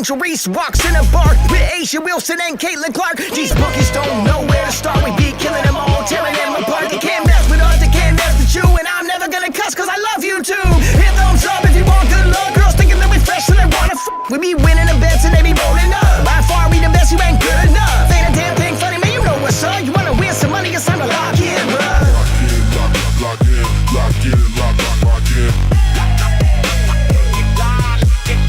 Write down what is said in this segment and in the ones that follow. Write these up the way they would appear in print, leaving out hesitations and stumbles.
Angel Reese walks in a bar with Asia Wilson and Caitlin Clark. These bookies don't know where to start. We be killing them all, tearing them apart. They can't mess with us, they can't mess with you. And I'm never gonna cuss cause I love you too. Hit thumbs up if you want good luck. Girls thinking that we fresh so they wanna We be winning the bets and they be rolling up. By far we the best, you ain't good enough. Ain't a damn thing funny, man, you know what's up. You wanna win some money, it's time to lock in, bruh. Lock in, lock in, lock in, lock in.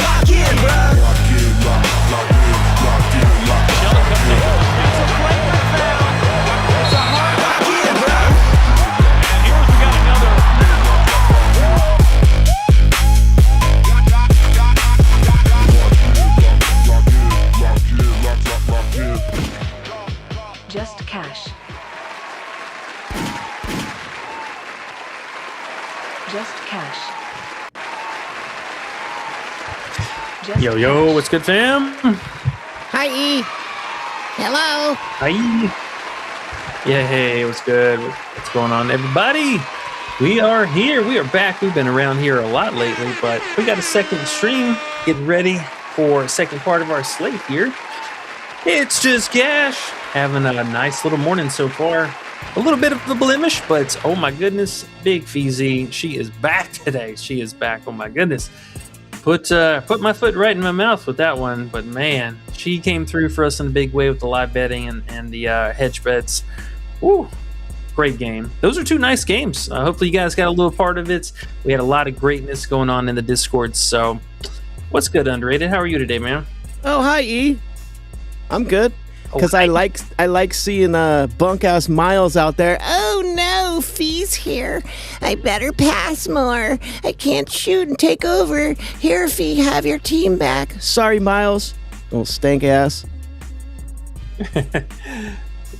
Lock in, bruh. Lock in, lock in, lock in, lock in. Shelly comes in. It's a flagrant foul. It's a hard Lock in, bruh. And here we got another. Lock in. Just cash. Just cash. Just Yo, what's good, fam? Hi, E. Hello. Hi. Yeah, hey, what's good? What's going on, everybody? We are here. We are back. We've been around here a lot lately, but we got a second stream. Getting ready for a second part of our slate here. It's just Cash. Having a nice little morning so far. A little bit of a blemish, but oh my goodness, Big Feezy, she is back today. She is back. Oh my goodness. Put my foot right in my mouth with that one, but man, she came through for us in a big way with the live betting and the hedge bets. Woo, great game. Those are two nice games. Hopefully you guys got a little part of it. We had a lot of greatness going on in the Discord. So, what's good, Underrated? How are you today, man? Oh, hi, E. I'm good. Because I like seeing bunk-ass Miles out there. Oh, no, Fee's here. I better pass more. I can't shoot and take over. Here, Fee, have your team back. Sorry, Miles. Little stank ass.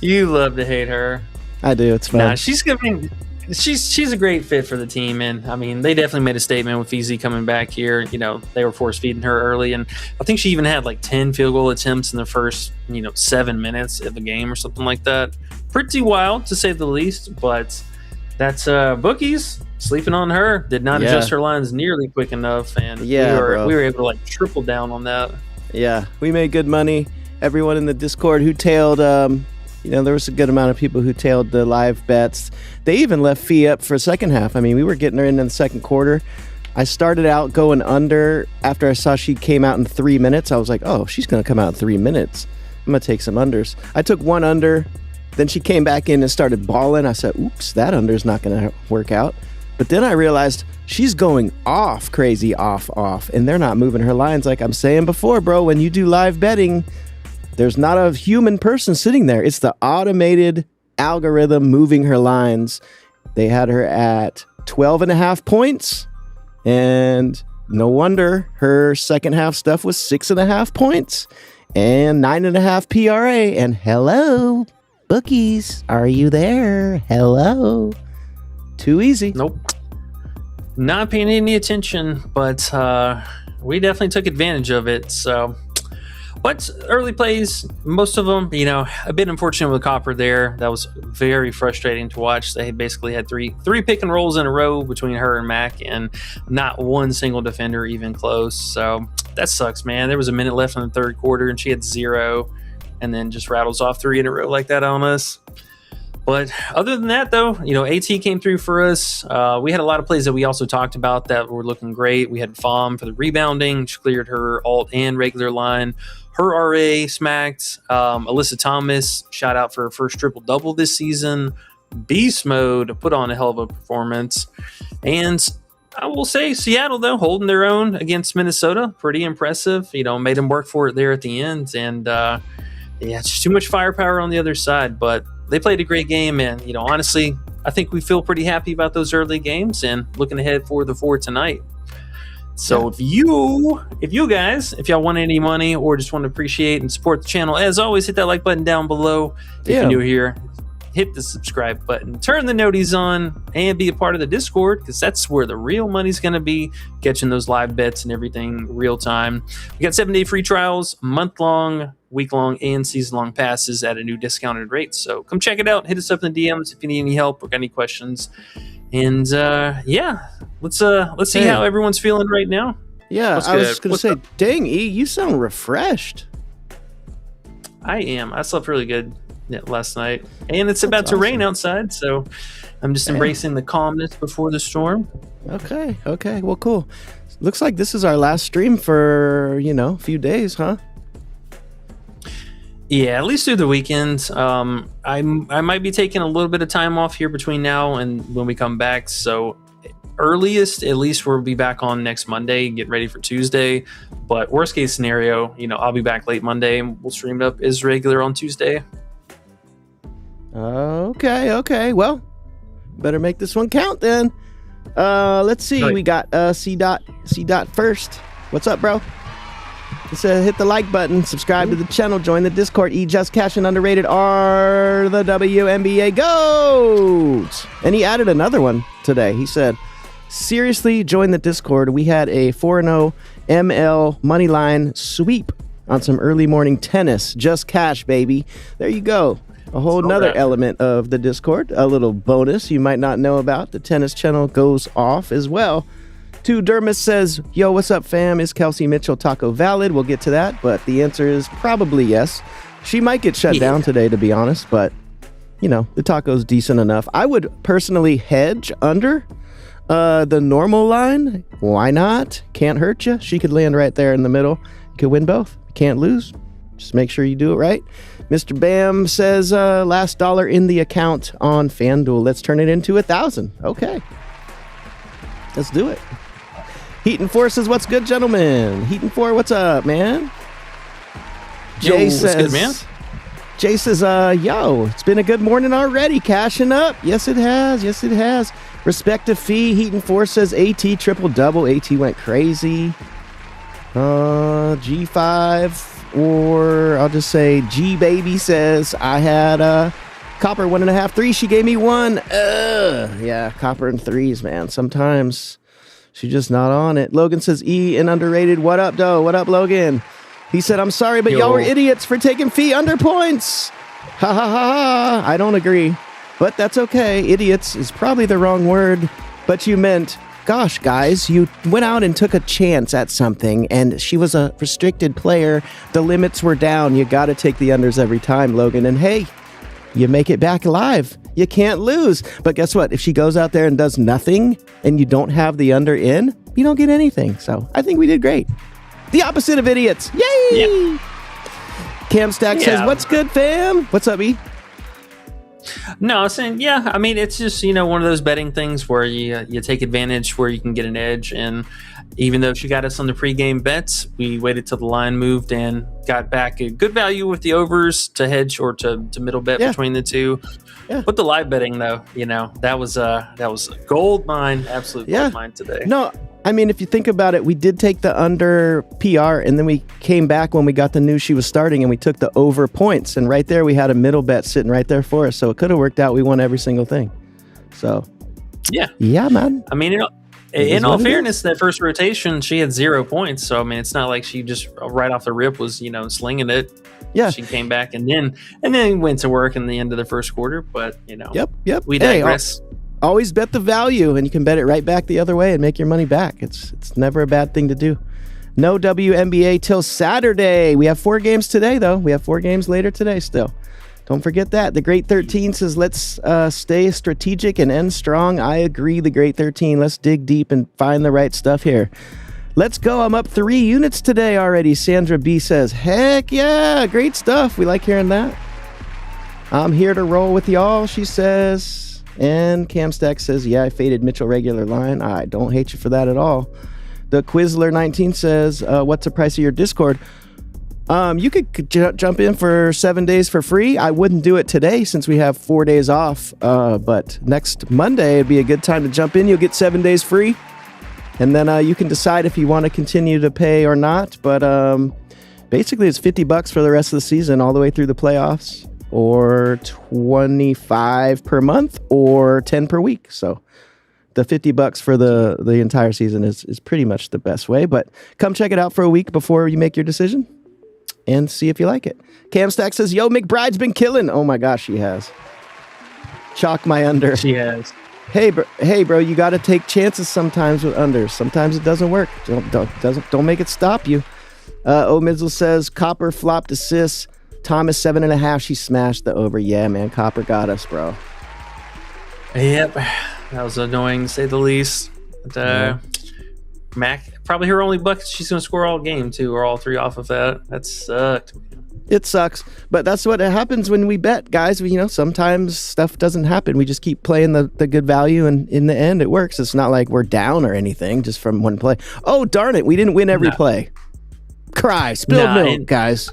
You love to hate her. I do. It's fun. Nah, she's a great fit for the team, and I mean they definitely made a statement with Feezy coming back here. You know, they were force feeding her early, and I think she even had like 10 field goal attempts in the first 7 minutes of the game or something like that. Pretty wild to say the least, but that's bookies sleeping on her. Did not adjust her lines nearly quick enough, and we were able to like triple down on that. Yeah, we made good money. Everyone in the Discord who tailed, there was a good amount of people who tailed the live bets. They even left Fee up for second half. I mean, we were getting her in the second quarter. I started out going under after I saw she came out in 3 minutes. I was like, oh, she's going to come out in 3 minutes. I'm going to take some unders. I took one under. Then she came back in and started balling. I said, oops, that under's not going to work out. But then I realized she's going off, crazy off. And they're not moving her lines like I'm saying before, bro. When you do live betting, there's not a human person sitting there. It's the automated algorithm moving her lines. They had her at 12.5 points. And no wonder her second half stuff was 6.5 points and 9.5 PRA. And hello, bookies, are you there? Hello. Too easy. Nope. Not paying any attention, but we definitely took advantage of it. So, but early plays, most of them, a bit unfortunate with Copper there. That was very frustrating to watch. They basically had three pick and rolls in a row between her and Mac, and not one single defender even close. So that sucks, man. There was a minute left in the third quarter, and she had 0, and then just rattles off 3 in a row like that on us. But other than that, though, AT came through for us. We had a lot of plays that we also talked about that were looking great. We had FOM for the rebounding. She cleared her alt and regular line. Her RA smacked. Alyssa Thomas, shout out for her first triple-double this season. Beast mode, put on a hell of a performance. And I will say Seattle, though, holding their own against Minnesota. Pretty impressive. Made them work for it there at the end. And, just too much firepower on the other side. But they played a great game, and honestly, I think we feel pretty happy about those early games and looking ahead for the 4 tonight. So if y'all want any money or just want to appreciate and support the channel, as always, hit that like button down below. If you're new here, hit the subscribe button, turn the noties on, and be a part of the Discord, because that's where the real money's going to be, catching those live bets and everything real time. We got 7-day free trials, month-long, week-long, and season-long passes at a new discounted rate. So come check it out. Hit us up in the DMs if you need any help or got any questions. And let's see how everyone's feeling right now. Yeah, What's I was good? just going to What's say, up? dang, E, you sound refreshed. I am. I slept really good last night, and it's about That's to rain awesome. outside, so I'm just Damn. embracing the calmness before the storm. Okay. Well, cool. Looks like this is our last stream for, a few days, huh? Yeah, at least through the weekend. I might be taking a little bit of time off here between now and when we come back. So earliest, at least we'll be back on next Monday, get ready for Tuesday. But worst case scenario, I'll be back late Monday and we'll stream it up as regular on Tuesday. Okay. Well, better make this one count then. Let's see. Right. We got C dot first. What's up, bro? He said hit the like button, subscribe to the channel, join the Discord. Just Cash and Underrated are the WNBA GOATs. And he added another one today. He said, seriously, join the Discord. We had a 4-0 ML moneyline sweep on some early morning tennis. Just Cash, baby. There you go. A whole nother element of the Discord, a little bonus you might not know about. The tennis channel goes off as well. To Dermis says, yo, what's up, fam? Is Kelsey Mitchell taco valid? We'll get to that, but the answer is probably yes. She might get shut down today, to be honest, but, the taco's decent enough. I would personally hedge under the normal line. Why not? Can't hurt you. She could land right there in the middle. You could win both. Can't lose. Just make sure you do it right. Mr. Bam says, last dollar in the account on FanDuel. Let's turn it into 1,000. Okay. Let's do it. Heat and 4 says, what's good, gentlemen? Heat and 4, what's up, man? Jay says, what's good, man? Jay says, yo, it's been a good morning already. Cashing up. Yes, it has. Respective fee. Heat and 4 says, AT triple-double. AT went crazy. G5, or I'll just say G-Baby says, I had Copper 1.5 3. She gave me 1. Yeah, Copper and 3s, man. Sometimes she's just not on it. Logan says E and Underrated. What up, though? What up, Logan? He said, I'm sorry, but y'all were idiots for taking fee under points. Ha ha ha ha. I don't agree, but that's okay. Idiots is probably the wrong word, but you meant, gosh, guys, you went out and took a chance at something, and she was a restricted player. The limits were down. You got to take the unders every time, Logan. And hey, you make it back alive. You can't lose. But guess what? If she goes out there and does nothing and you don't have the under in, you don't get anything. So I think we did great. The opposite of idiots. Yay! Yeah. Cam Stack says, what's good, fam? What's up, E? No, I was saying, I mean, it's just, one of those betting things where you take advantage where you can get an edge. And even though she got us on the pregame bets, we waited till the line moved and got back a good value with the overs to hedge or to middle bet between the two. Yeah. But the live betting, though, that was a gold mine, absolute gold mine today. No, I mean, if you think about it, we did take the under PR, and then we came back when we got the news she was starting, and we took the over points. And right there, we had a middle bet sitting right there for us. So it could have worked out. We won every single thing. So, yeah, man. I mean, in all fairness, that first rotation, she had 0 points. So, I mean, it's not like she just right off the rip was, slinging it. Yeah. She came back and then went to work in the end of the first quarter. But, Yep. We digress. Always bet the value, and you can bet it right back the other way and make your money back. It's never a bad thing to do. No WNBA till Saturday. We have 4 games today, though. We have 4 games later today still. Don't forget that. The Great 13 says, let's stay strategic and end strong. I agree, the Great 13. Let's dig deep and find the right stuff here. Let's go. I'm up 3 units today already. Sandra B says, heck yeah, great stuff. We like hearing that. I'm here to roll with y'all, she says. And Cam Stack says, yeah, I faded Mitchell regular line. I don't hate you for that at all. The Quizler19 says, what's the price of your Discord? You could jump in for 7 days for free. I wouldn't do it today since we have 4 days off. But next Monday, it'd be a good time to jump in. You'll get 7 days free. And then you can decide if you want to continue to pay or not. But basically, it's $50 for the rest of the season, all the way through the playoffs. Or $25 per month, or $10 per week. So the $50 for the entire season is pretty much the best way. But come check it out for a week before you make your decision and see if you like it. Cam Stack says, yo, McBride's been killing. Oh my gosh, she has. Chalk my under. She has. Hey, bro, you got to take chances sometimes with unders. Sometimes it doesn't work. Don't make it stop you. Mizzle says Copper flopped assists. Thomas 7.5. She smashed the over. Yeah, man, Copper got us, bro. Yep, that was annoying to say the least. But, Mac, probably her only bucket she's going to score all game too, or all 3 off of that. That sucked. It sucks, but that's what happens when we bet, guys. Sometimes stuff doesn't happen. We just keep playing the good value, and in the end, it works. It's not like we're down or anything just from one play. Oh, darn it, we didn't win every play. Cry, spilled milk, guys.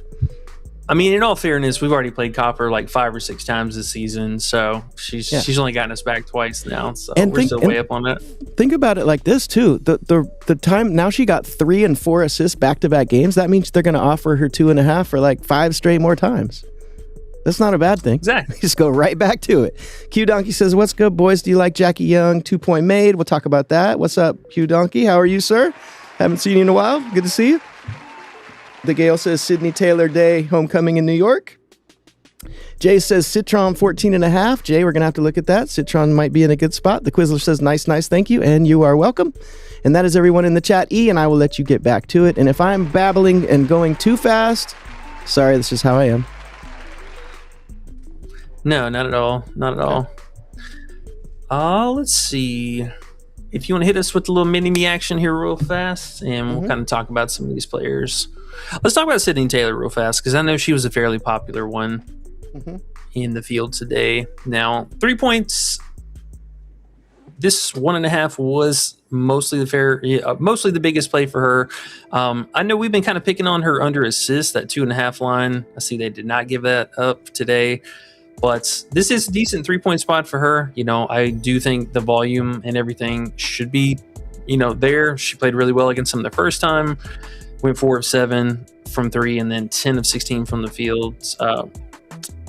I mean, in all fairness, we've already played Copper like 5 or 6 times this season, so she's only gotten us back twice now, so we're still way up on it. Think about it like this too: the time now she got 3 and 4 assists back-to-back games. That means they're going to offer her 2.5 for like 5 straight more times. That's not a bad thing. Exactly. Just go right back to it. Q Donkey says, "What's good, boys? Do you like Jackie Young 2-point made? We'll talk about that. What's up, Q Donkey? How are you, sir? Haven't seen you in a while. Good to see you." The Gale says Sydney Taylor Day homecoming in New York. Jay says Citron 14.5. Jay, we're going to have to look at that. Citron might be in a good spot. The Quizler says nice, thank you, and you are welcome. And that is everyone in the chat. E, and I will let you get back to it. And if I'm babbling and going too fast, sorry, that's just how I am. No, not at all. Not at all. Let's see. If you want to hit us with a little mini-me action here real fast, and we'll kind of talk about some of these players. Let's talk about Sydney Taylor real fast, because I know she was a fairly popular one in the field today. Now, 3 points. This 1.5 was mostly the biggest play for her. I know we've been kind of picking on her under assist, that 2.5 line. I see they did not give that up today. But this is a decent 3-point spot for her. I do think the volume and everything should be, there. She played really well against them the first time. Went 4 of 7 from 3 and then 10 of 16 from the field.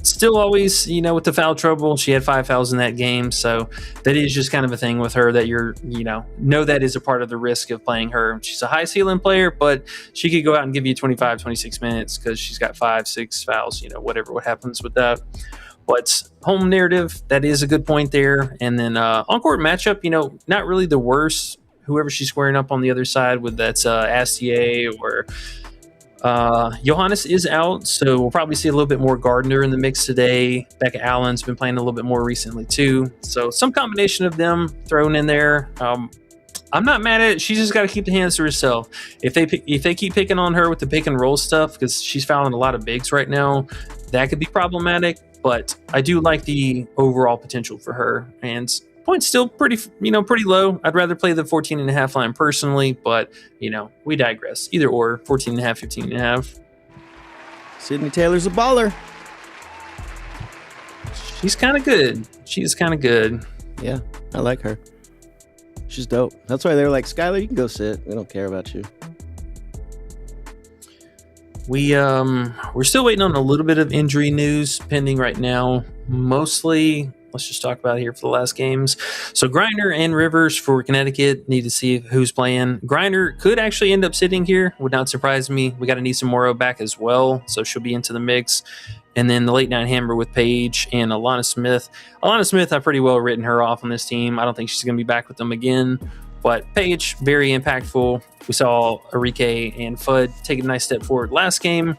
Still always, with the foul trouble, she had 5 fouls in that game. So that is just kind of a thing with her that you're, know that is a part of the risk of playing her. She's a high ceiling player, but she could go out and give you 25, 26 minutes because she's got 5, 6 fouls, what happens with that. But home narrative, that is a good point there. And then on-court matchup, not really the worst. Whoever she's squaring up on the other side with, that's Astier or Johannes is out. So we'll probably see a little bit more Gardner in the mix today. Becca Allen's been playing a little bit more recently too. So some combination of them thrown in there. I'm not mad at it. She's just got to keep the hands to herself. If they keep picking on her with the pick and roll stuff, because she's fouling a lot of bigs right now, that could be problematic. But I do like the overall potential for her, and points still pretty low. I'd rather play the 14.5 line personally, but we digress. Either or, 14.5, 15.5. Sydney Taylor's a baller. She's kind of good. She is kind of good. Yeah, I like her. She's dope. That's why they were like, Skylar, you can go sit. We don't care about you. We're still waiting on a little bit of injury news pending right now. Mostly, let's just talk about it here for the last games. So Griner and Rivers for Connecticut, need to see who's playing. Griner could actually end up sitting here. Would not surprise me. We got Anissa Morrow back as well, so she'll be into the mix. And then the late night hammer with Paige and Alana Smith. Alana Smith, I've pretty well written her off on this team. I don't think she's going to be back with them again. But Paige, very impactful. We saw Enrique and Fudd take a nice step forward last game.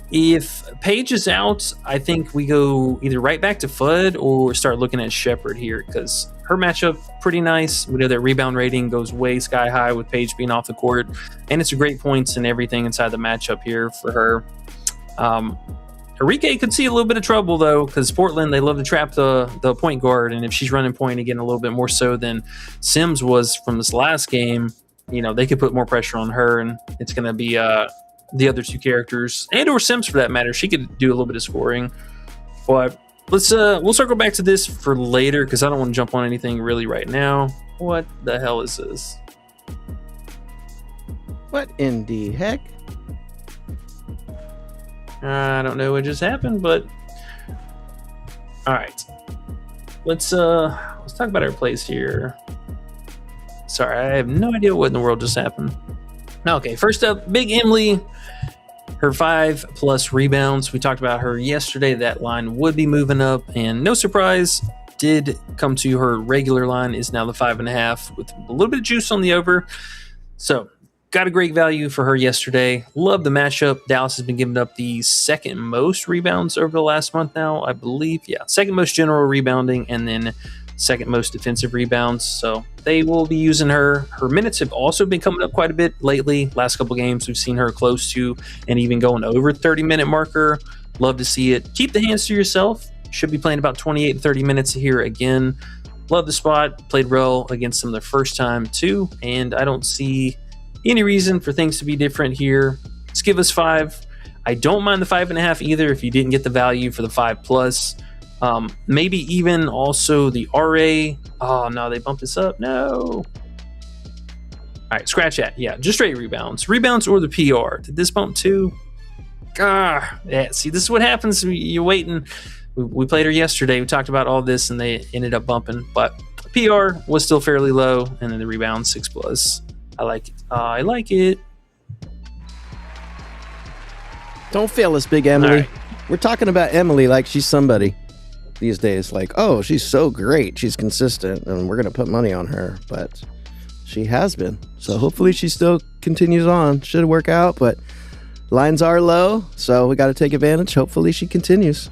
If Paige is out, I think we go either right back to Fudd or start looking at Shepherd here, because her matchup pretty nice. We know that rebound rating goes way sky high with Paige being off the court, and it's a great points and everything inside the matchup here for her. Enrique could see a little bit of trouble, though, because Portland, they love to trap the point guard, and if she's running point again a little bit more so than Sims was from this last game, they could put more pressure on her, and it's going to be the other two characters, and or Sims for that matter. She could do a little bit of scoring. But we'll circle back to this for later, because I don't want to jump on anything really right now. What the hell is this? What in the heck? I don't know what just happened, but all right. Let's talk about our plays here. Sorry, I have no idea what in the world just happened. Okay, first up, Big Emily, her 5+ rebounds. We talked about her yesterday. That line would be moving up, and no surprise, did come to her regular line is now the 5.5 with a little bit of juice on the over. So got a great value for her yesterday. Love the matchup. Dallas has been giving up the second most rebounds over the last month now, I believe. Yeah, second most general rebounding and then second most defensive rebounds. So they will be using her. Her minutes have also been coming up quite a bit lately. Last couple games, we've seen her close to and even going over 30-minute marker. Love to see it. Keep the hands to yourself. Should be playing about 28 to 30 minutes here again. Love the spot. Played well against them the first time too. And I don't see any reason for things to be different here. Let's give us 5. I don't mind the 5.5 either if you didn't get the value for the 5+. Maybe even also the RA. Oh, no, they bumped this up. No. All right, scratch that. Yeah, just straight rebounds. Rebounds or the PR. Did this bump too? Yeah, see, this is what happens. You're waiting. We played her yesterday. We talked about all this, and they ended up bumping. But PR was still fairly low, and then the rebound 6+. I like it. I like it. Don't fail us, Big Emily. Right. We're talking about Emily like she's somebody these days. Like, oh, she's so great. She's consistent, and we're going to put money on her. But she has been. So hopefully she still continues on. Should work out, but lines are low, so we got to take advantage. Hopefully she continues.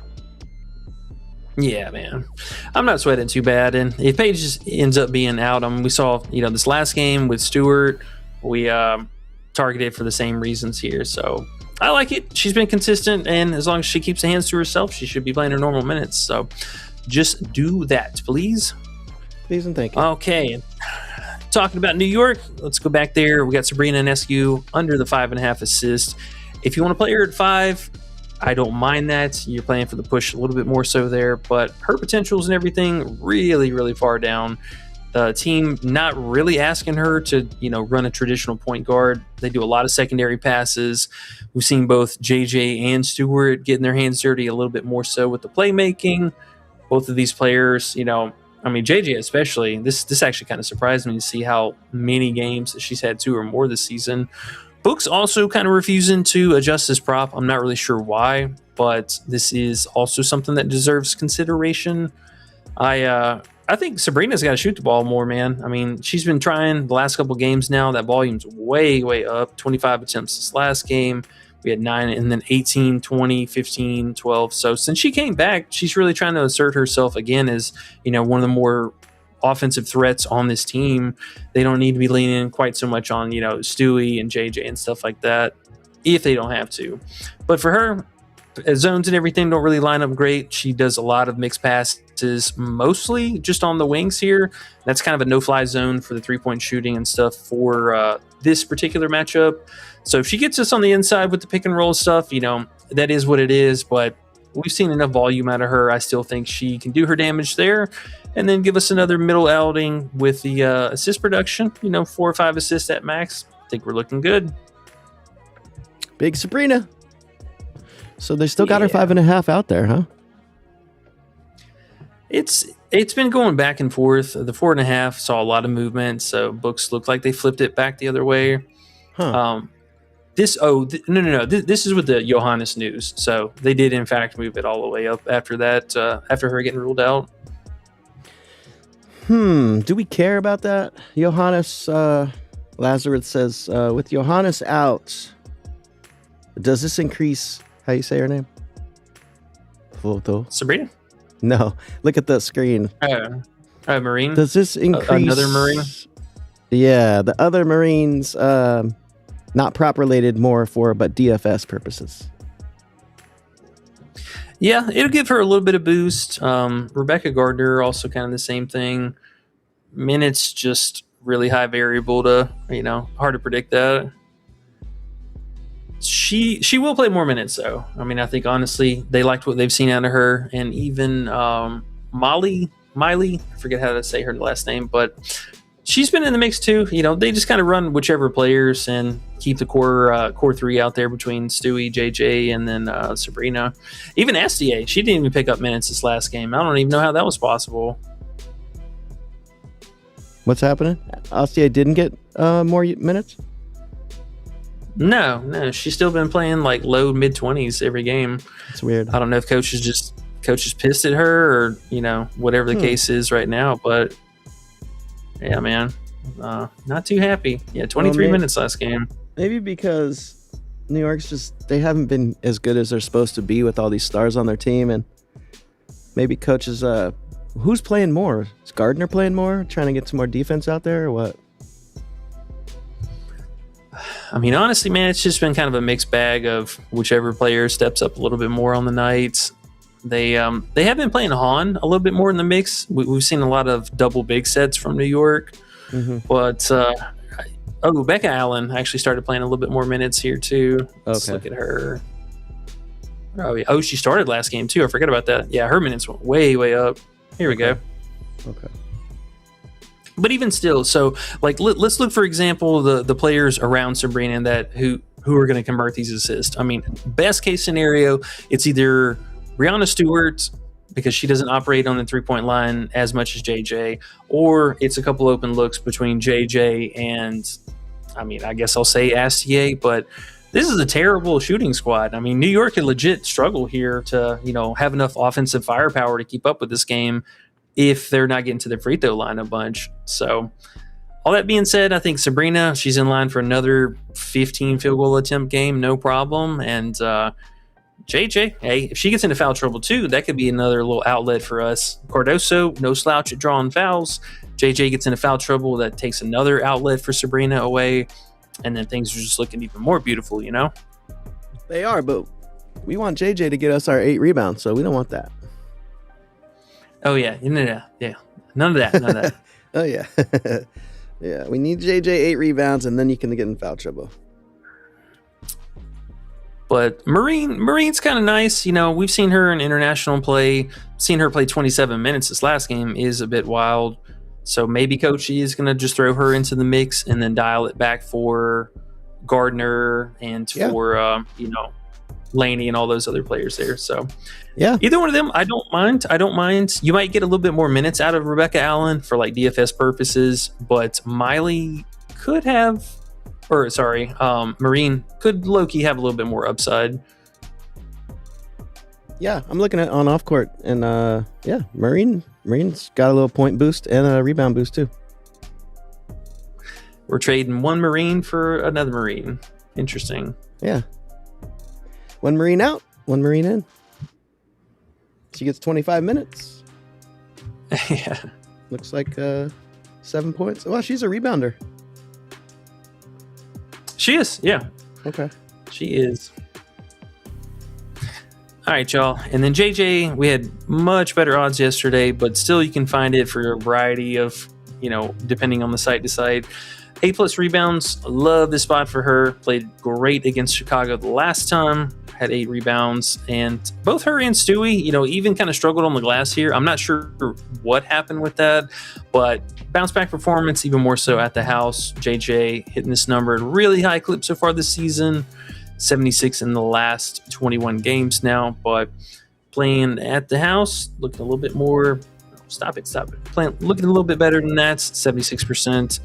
Yeah, man. I'm not sweating too bad. And if Paige just ends up being out, we saw, this last game with Stewart, we targeted for the same reasons here. So I like it. She's been consistent, and as long as she keeps the hands to herself, she should be playing her normal minutes. So just do that, please. Please and thank you. Okay. Talking about New York, let's go back there. We got Sabrina Ionescu under the 5.5 assist. If you want to play her at 5, I don't mind that. You're playing for the push a little bit more so there, but her potentials and everything really, really far down. The team not really asking her to, run a traditional point guard. They do a lot of secondary passes. We've seen both JJ and Stewart getting their hands dirty a little bit more so with the playmaking. Both of these players, JJ especially, this actually kind of surprised me to see how many games that she's had 2 or more this season. Book's also kind of refusing to adjust his prop. I'm not really sure why, but this is also something that deserves consideration. I think Sabrina's got to shoot the ball more, man. She's been trying the last couple games now. That volume's way, way up. 25 attempts this last game. We had 9 and then 18, 20, 15, 12. So since she came back, she's really trying to assert herself again as, one of the more offensive threats on this team. They don't need to be leaning quite so much on, Stewie and JJ and stuff like that if they don't have to. But for her, zones and everything don't really line up great. She does a lot of mixed passes, mostly just on the wings here. That's kind of a no-fly zone for the three-point shooting and stuff for this particular matchup. So if she gets us on the inside with the pick and roll stuff, that is what it is. But we've seen enough volume out of her. I still think she can do her damage there and then give us another middle outing with the assist production, 4 or 5 assists at max. I think we're looking good. Big Sabrina. So they still got her 5.5 out there, huh? It's been going back and forth. The 4.5 saw a lot of movement, so books look like they flipped it back the other way. Huh. No. This is with the Johannes news. So they did in fact move it all the way up after that. After her getting ruled out. Do we care about that? Johannes Lazarus says, with Johannes out, does this increase? How you say her name? Photo. Sabrina? No, look at the screen. Marine. Does this increase another Marine? Yeah, the other Marines, not prop related, more for but DFS purposes. Yeah, it'll give her a little bit of boost. Rebecca Gardner also kind of the same thing. Minutes just really high variable to hard to predict that. She will play more minutes though. I think honestly they liked what they've seen out of her, and even Miley, I forget how to say her last name, but she's been in the mix too. They just kind of run whichever players and keep the core 3 out there between Stewie, JJ, and then Sabrina. Even SDA, she didn't even pick up minutes this last game. I don't even know how that was possible. What's happening? SDA didn't get more minutes? No, she's still been playing like low mid-20s every game. It's weird. I don't know if coaches just coach is pissed at her, or whatever the case is right now. But yeah, man, not too happy. Yeah, 23 minutes last game. Maybe because New York's they haven't been as good as they're supposed to be with all these stars on their team, and maybe coaches. Who's playing more? Is Gardner playing more, trying to get some more defense out there, or what? I mean, honestly, man, it's just been kind of a mixed bag of whichever player steps up a little bit more on the nights. They have been playing Han a little bit more in the mix. We've seen a lot of double big sets from New York, but Becca Allen actually started playing a little bit more minutes here too. Let's look at her. Oh yeah, she started last game too. I forgot about that. Yeah, her minutes went way up. Here we go. Okay. But even still, so like let's look, for example, the players around Sabrina who are going to convert these assists. I mean, best case scenario, it's either Brianna Stewart, because she doesn't operate on the 3-point line as much as JJ, or it's a couple open looks between JJ and, I mean, I guess I'll say Astier, but this is a terrible shooting squad. I mean, New York could legit struggle here to, have enough offensive firepower to keep up with this game if they're not getting to the free throw line a bunch. So all that being said, I think Sabrina, she's in line for another 15 field goal attempt game, no problem. And JJ, hey, if she gets into foul trouble too, that could be another little outlet for us. Cardoso, no slouch at drawing fouls. JJ gets into foul trouble, that takes another outlet for Sabrina away. And then things are just looking even more beautiful, They are, but we want JJ to get us our 8 rebounds, so we don't want that. Oh, yeah. Yeah. None of that. Oh, yeah. Yeah, we need JJ 8 rebounds, and then you can get in foul trouble. But Marine's kind of nice. We've seen her in international play. Seen her play 27 minutes this last game is a bit wild. So maybe Coach E is going to just throw her into the mix and then dial it back for Gardner and for, Laney and all those other players there. So yeah, either one of them, I don't mind. You might get a little bit more minutes out of Rebecca Allen for like DFS purposes, but Miley could have, Marine could low-key have a little bit more upside. Yeah, I'm looking at on off court, and Marine's got a little point boost and a rebound boost too. We're trading one Marine for another Marine. Interesting. Yeah. One Marine out, one Marine in. She gets 25 minutes. Yeah. Looks like 7 points. Well, she's a rebounder. She is, yeah. Okay. She is. All right, y'all. And then JJ, we had much better odds yesterday, but still you can find it for a variety of, depending on the site to site. 8+ rebounds. Love this spot for her. Played great against Chicago the last time. Had 8 rebounds. And both her and Stewie, even kind of struggled on the glass here. I'm not sure what happened with that, but bounce back performance, even more so at the house. JJ hitting this number at a really high clip so far this season. 76 in the last 21 games now, but playing at the house, looking a little bit more. Stop it. Looking a little bit better than that. 76%.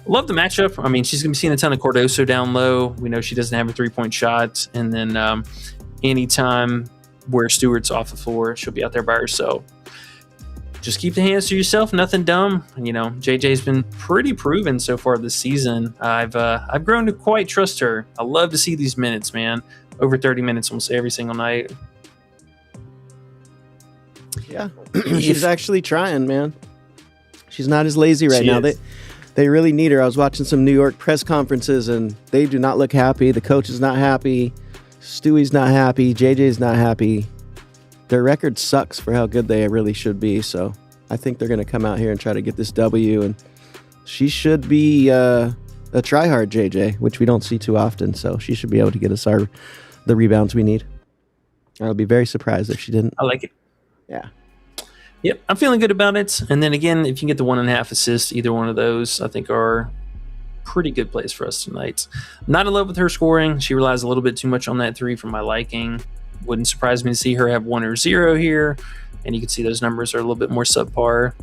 Love the matchup. I mean, she's going to be seeing a ton of Cardoso down low. We know she doesn't have a 3-point shot. And then anytime where Stewart's off the floor, she'll be out there by herself. Just keep the hands to yourself. Nothing dumb. JJ's been pretty proven so far this season. I've grown to quite trust her. I love to see these minutes, man. Over 30 minutes almost every single night. Yeah. She's actually trying, man. She's not as lazy right now. They really need her. I was watching some New York press conferences, and they do not look happy. The coach is not happy. Stewie's not happy. JJ's not happy. Their record sucks for how good they really should be. So I think they're going to come out here and try to get this W. And she should be a try-hard JJ, which we don't see too often. So she should be able to get us the rebounds we need. I'll be very surprised if she didn't. I like it. Yeah. Yep, I'm feeling good about it. And then again, if you can get the 1.5 assists, either one of those, I think are pretty good plays for us tonight. Not in love with her scoring. She relies a little bit too much on that 3 for my liking. Wouldn't surprise me to see her have 1 or 0 here. And you can see those numbers are a little bit more subpar.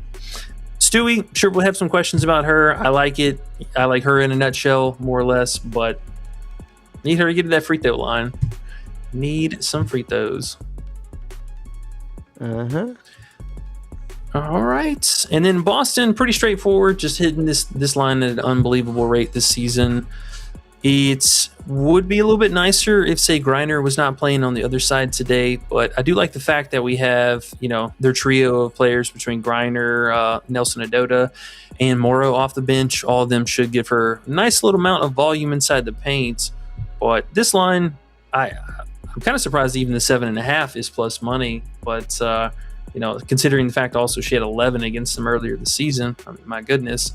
Stewie, sure, we'll have some questions about her. I like it. I like her in a nutshell, more or less. But need her to get to that free throw line. Need some free throws. Uh-huh. All right. And then Boston, pretty straightforward, just hitting this line at an unbelievable rate this season. It would be a little bit nicer if, say, Griner was not playing on the other side today, but I do like the fact that we have, their trio of players between Griner, Nelson Adota, and Morrow off the bench. All of them should give her a nice little amount of volume inside the paint. But this line, I'm kind of surprised even the 7.5 is plus money, but considering the fact also she had 11 against them earlier this season. I mean, my goodness.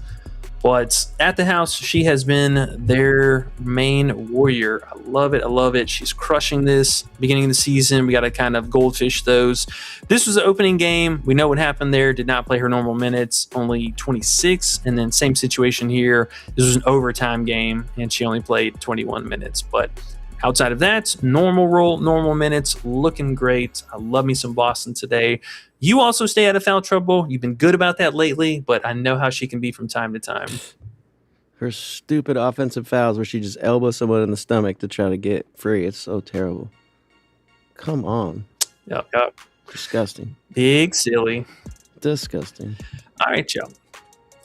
But at the house, she has been their main warrior. I love it. I love it. She's crushing this beginning of the season. We got to kind of goldfish those. This was the opening game. We know what happened there. Did not play her normal minutes, only 26. And then same situation here. This was an overtime game, and she only played 21 minutes. But outside of that, normal role, normal minutes, looking great. I love me some Boston today. You also stay out of foul trouble. You've been good about that lately, but I know how she can be from time to time. Her stupid offensive fouls where she just elbows someone in the stomach to try to get free. It's so terrible. Come on. Yep. Disgusting. Big silly. Disgusting. All right, Joe.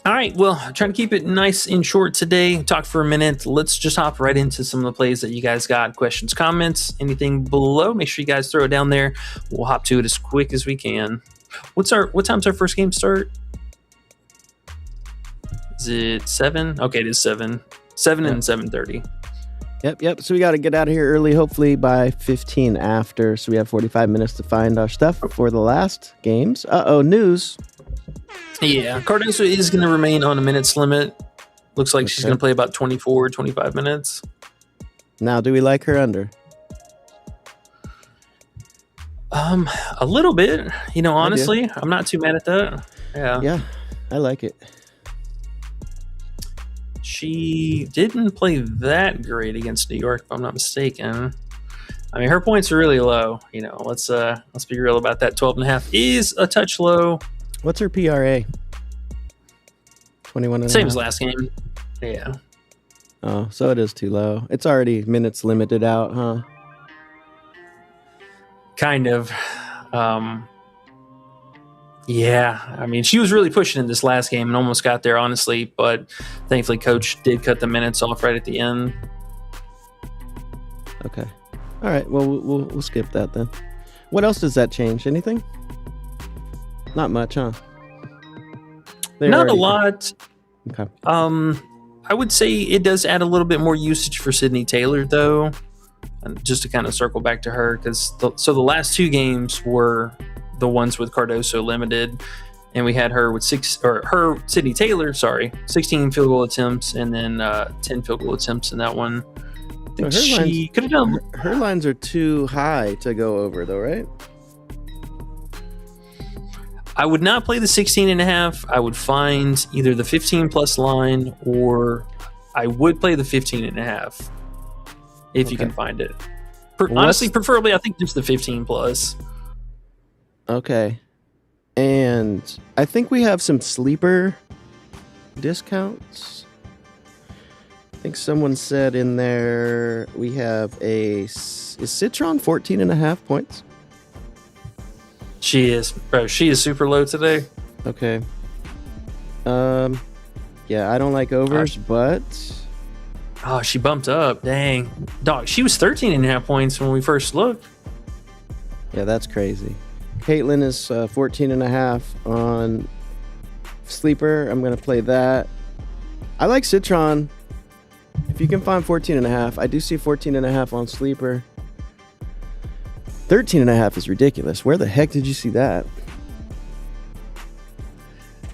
All right, well, trying to keep it nice and short today. Talk for a minute. Let's just hop right into some of the plays that you guys got. Questions, comments, anything below. Make sure you guys throw it down there. We'll hop to it as quick as we can. What time's our first game start? Is it 7? Okay, it is 7. 7 and 7:30. Yep. So we got to get out of here early, hopefully by 15 after. So we have 45 minutes to find our stuff for the last games. News. Yeah, Cardoso is going to remain on a minutes limit. Looks like she's going to play about 24, 25 minutes. Now, do we like her under? A little bit. Honestly, I'm not too mad at that. Yeah, I like it. She didn't play that great against New York, if I'm not mistaken. I mean, her points are really low. Let's be real about that. 12.5 is a touch low. What's her PRA? 21. Same as last game. Yeah. Oh, so it is too low. It's already minutes limited out, huh? Kind of. Yeah. I mean, she was really pushing in this last game and almost got there, honestly. But thankfully, Coach did cut the minutes off right at the end. Okay. All right. Well, we'll skip that then. What else does that change? Anything? Not much, huh? Not a lot. Okay. I would say it does add a little bit more usage for Sydney Taylor, though. And just to kind of circle back to her, because the last two games were the ones with Cardoso limited, and we had her with Sydney Taylor, 16 field goal attempts, and then 10 field goal attempts in that one. I think she could have done. Her lines are too high to go over, though, right? I would not play the 16.5. I would find either the 15 plus line, or I would play the 15.5 if you can find it. Honestly, preferably, I think just the 15 plus. Okay. And I think we have some sleeper discounts. I think someone said in there we have is Citron 14.5 points? She is, bro. She is super low today. Okay. Yeah, I don't like overs, but oh, she bumped up. Dang, dog. She was 13.5 points when we first looked. Yeah, that's crazy. Caitlin is 14.5 on sleeper. I'm gonna play that. I like Citron. If you can find 14.5, I do see 14.5 on sleeper. 13.5 is ridiculous. Where the heck did you see that?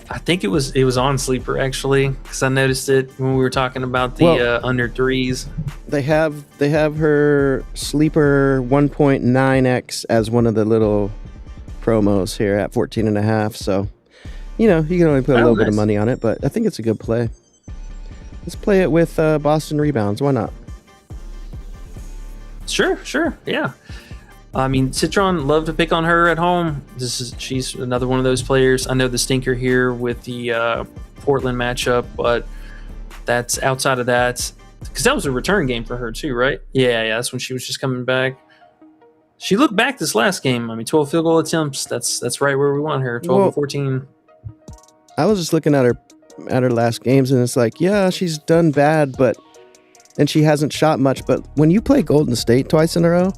I think it was on sleeper actually, because I noticed it when we were talking about the under threes. They have her sleeper 1.9x as one of the little promos here at 14.5. So, you can only put a little bit of money on it, but I think it's a good play. Let's play it with Boston rebounds. Why not? Sure. Yeah. I mean, Citron, love to pick on her at home. She's another one of those players. I know the stinker here with the Portland matchup, but that's outside of that, because that was a return game for her too, right? Yeah, that's when she was just coming back. She looked back this last game. I mean, 12 field goal attempts. That's right where we want her. 12 and 14. I was just looking at her last games, and it's like, yeah, she's done bad, and she hasn't shot much. But when you play Golden State twice in a row,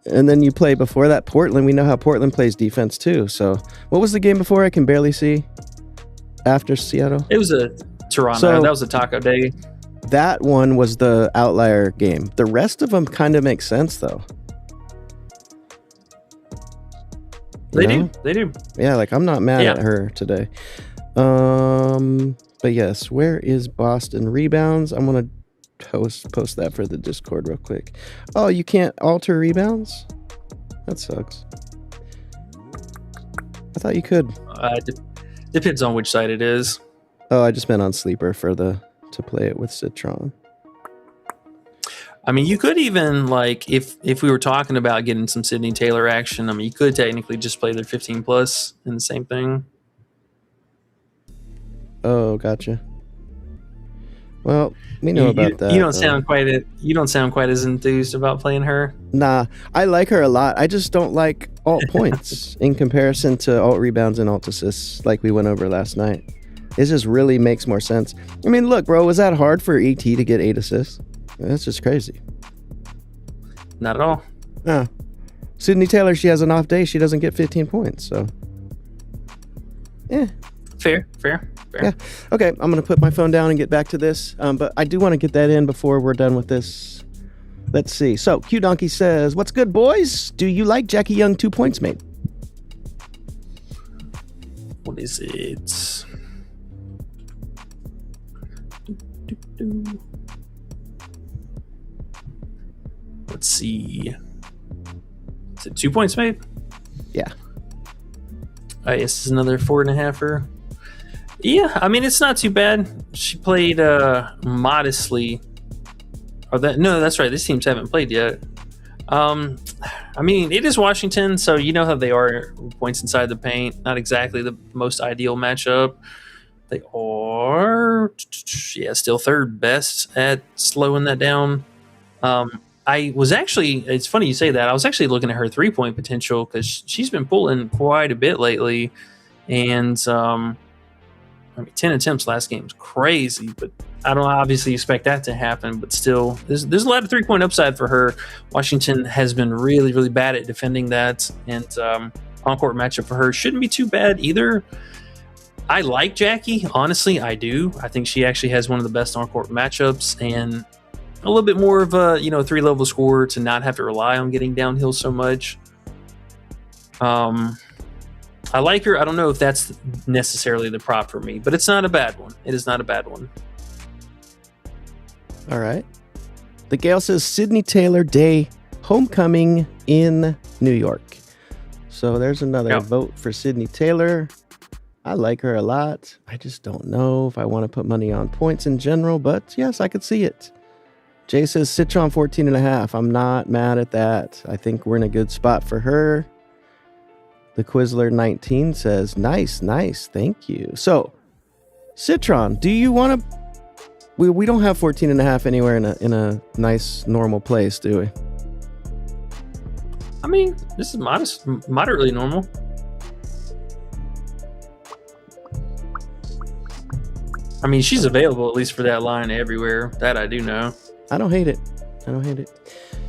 and then you play before that Portland, we know how Portland plays defense too. So what was the game before? I can barely see. After Seattle, it was a Toronto. So, that was a taco day. That one was the outlier game. The rest of them kind of make sense though. They do. Yeah, like I'm not mad at her today. But yes, where is Boston rebounds? I'm gonna post that for the Discord real quick. Oh, you can't alter rebounds? That sucks. I thought you could. Depends on which side it is. Oh, I just meant on Sleeper to play it with Citron. I mean, you could even, like, if we were talking about getting some Sydney Taylor action, I mean, you could technically just play their 15 plus in the same thing. Oh, gotcha. Well, we know about that. You don't sound quite as enthused about playing her. Nah, I like her a lot. I just don't like alt points in comparison to alt rebounds and alt assists like we went over last night. It just really makes more sense. I mean, look, bro, was that hard for ET to get 8 assists? That's just crazy. Not at all. No. Sydney Taylor, she has an off day. She doesn't get 15 points. So, yeah. Fair. Yeah. Okay, I'm going to put my phone down and get back to this. But I do want to get that in before we're done with this. Let's see. So, Q Donkey says, what's good, boys? Do you like Jackie Young 2 points made? What is it? Let's see. Is it 2 points made? Yeah. This is another 4.5er. Yeah, I mean, it's not too bad. She played modestly. That's right. These teams haven't played yet. I mean, it is Washington, so you know how they are points inside the paint. Not exactly the most ideal matchup. They are, still third best at slowing that down. It's funny you say that. I was actually looking at her 3-point potential because she's been pulling quite a bit lately. And, 10 attempts last game is crazy, but I don't obviously expect that to happen. But still, there's a lot of 3-point upside for her. Washington has been really, really bad at defending that. And on-court matchup for her shouldn't be too bad either. I like Jackie. Honestly, I do. I think she actually has one of the best on-court matchups and a little bit more of a 3-level scorer to not have to rely on getting downhill so much. I like her. I don't know if that's necessarily the prop for me, but it's not a bad one. It is not a bad one. All right. The Gale says Sydney Taylor Day homecoming in New York. So there's another vote for Sydney Taylor. I like her a lot. I just don't know if I want to put money on points in general, but yes, I could see it. Jay says Citron 14.5. I'm not mad at that. I think we're in a good spot for her. The Quizler 19 says, nice. Thank you. So, Citron, do you want to... We don't have 14.5 anywhere in a nice, normal place, do we? I mean, this is moderately normal. I mean, she's available at least for that line everywhere. That I do know. I don't hate it.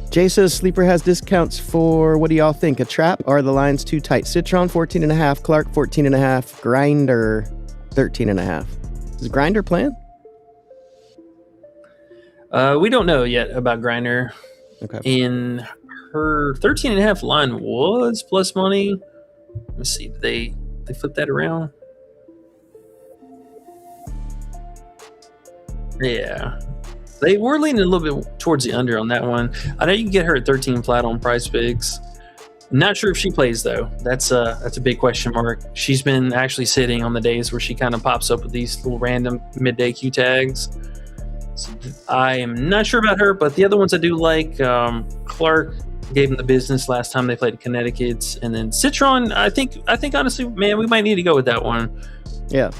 Jay says Sleeper has discounts for, what do y'all think? A trap? Or are the lines too tight? Citron 14.5, Clark 14.5, Grinder 13.5. Is Grinder playing? We don't know yet about Grinder. Okay. In her 13.5 line was plus money. Let me see. Did they flip that around? Yeah. They were leaning a little bit towards the under on that one. I know you can get her at 13 flat on Prizepicks. Not sure if she plays though. That's a big question mark. She's been actually sitting on the days where she kind of pops up with these little random midday Q tags. So I am not sure about her, but the other ones I do like. Clark gave them the business last time they played Connecticut, and then Citron. I think honestly, man, we might need to go with that one. Yeah.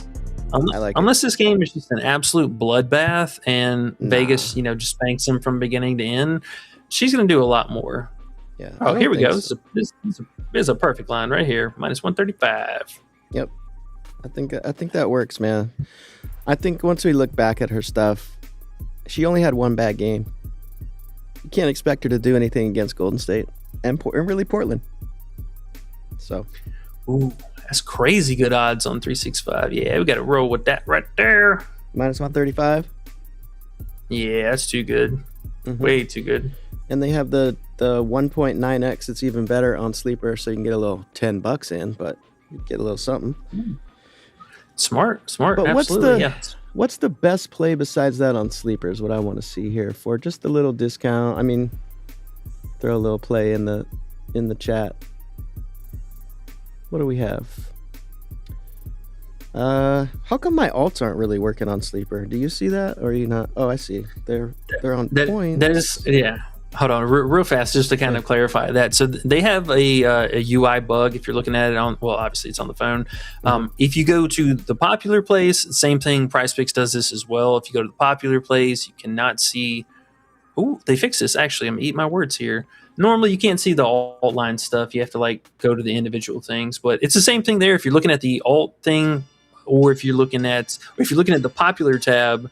Unless this game is just an absolute bloodbath and Vegas, just spanks them from beginning to end, she's going to do a lot more. Yeah. I Oh, don't here we think go. so. This is a perfect line right here. Minus 135. Yep. I think that works, man. I think once we look back at her stuff, she only had one bad game. You can't expect her to do anything against Golden State and really Portland. So, Ooh, that's crazy good odds on 365. Yeah, we got to roll with that right there. minus 135. Yeah, that's too good. Mm-hmm. Way too good. And they have the 1.9x. It's even better on Sleeper, so you can get a little $10 in, but you get a little something. Smart. But Absolutely. what's the best play besides that on Sleeper is what I want to see here for just a little discount. I mean, throw a little play in the chat. What do we have? How come my alts aren't really working on Sleeper? Do you see that, or are you not? Oh, I see. They're on point. That is, yeah. Hold on, real fast, just to kind of clarify that. So they have a UI bug. If you're looking at it on, well, obviously it's on the phone. If you go to the popular place, same thing. Prizepicks does this as well. If you go to the popular place, you cannot see. Oh, they fixed this. Actually, I'm eating my words here. Normally, you can't see the alt line stuff. You have to like go to the individual things, but it's the same thing there. If you're looking at the alt thing, or if you're looking at the popular tab,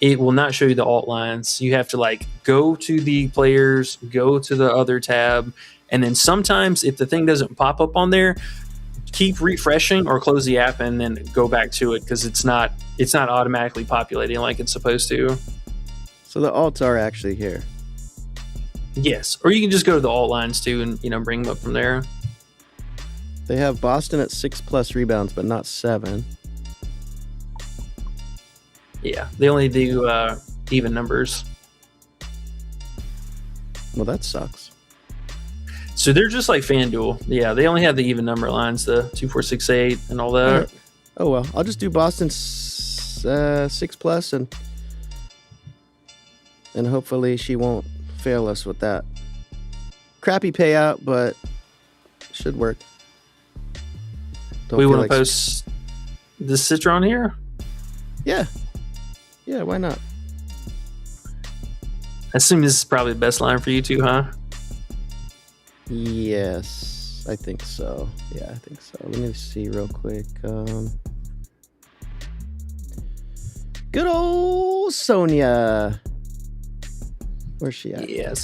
it will not show you the alt lines. You have to like go to the players, go to the other tab, and then sometimes if the thing doesn't pop up on there, keep refreshing or close the app and then go back to it because it's not automatically populating like it's supposed to. So the alts are actually here. Yes, or you can just go to the alt lines too and bring them up from there. They have Boston at 6+ rebounds, but not 7. Yeah, they only do even numbers. Well, that sucks. So they're just like FanDuel. Yeah, they only have the even number lines, the 2, 4, 6, 8, and all that. Right. Oh well, I'll just do Boston 6+ and hopefully she won't fail us with that. Crappy payout, but should work. We want to post this Citron here? Yeah. Yeah, why not? I assume this is probably the best line for you too, huh? Yes, I think so. Yeah, I think so. Let me see real quick. Good old Sonia. Where's she at? Yeah,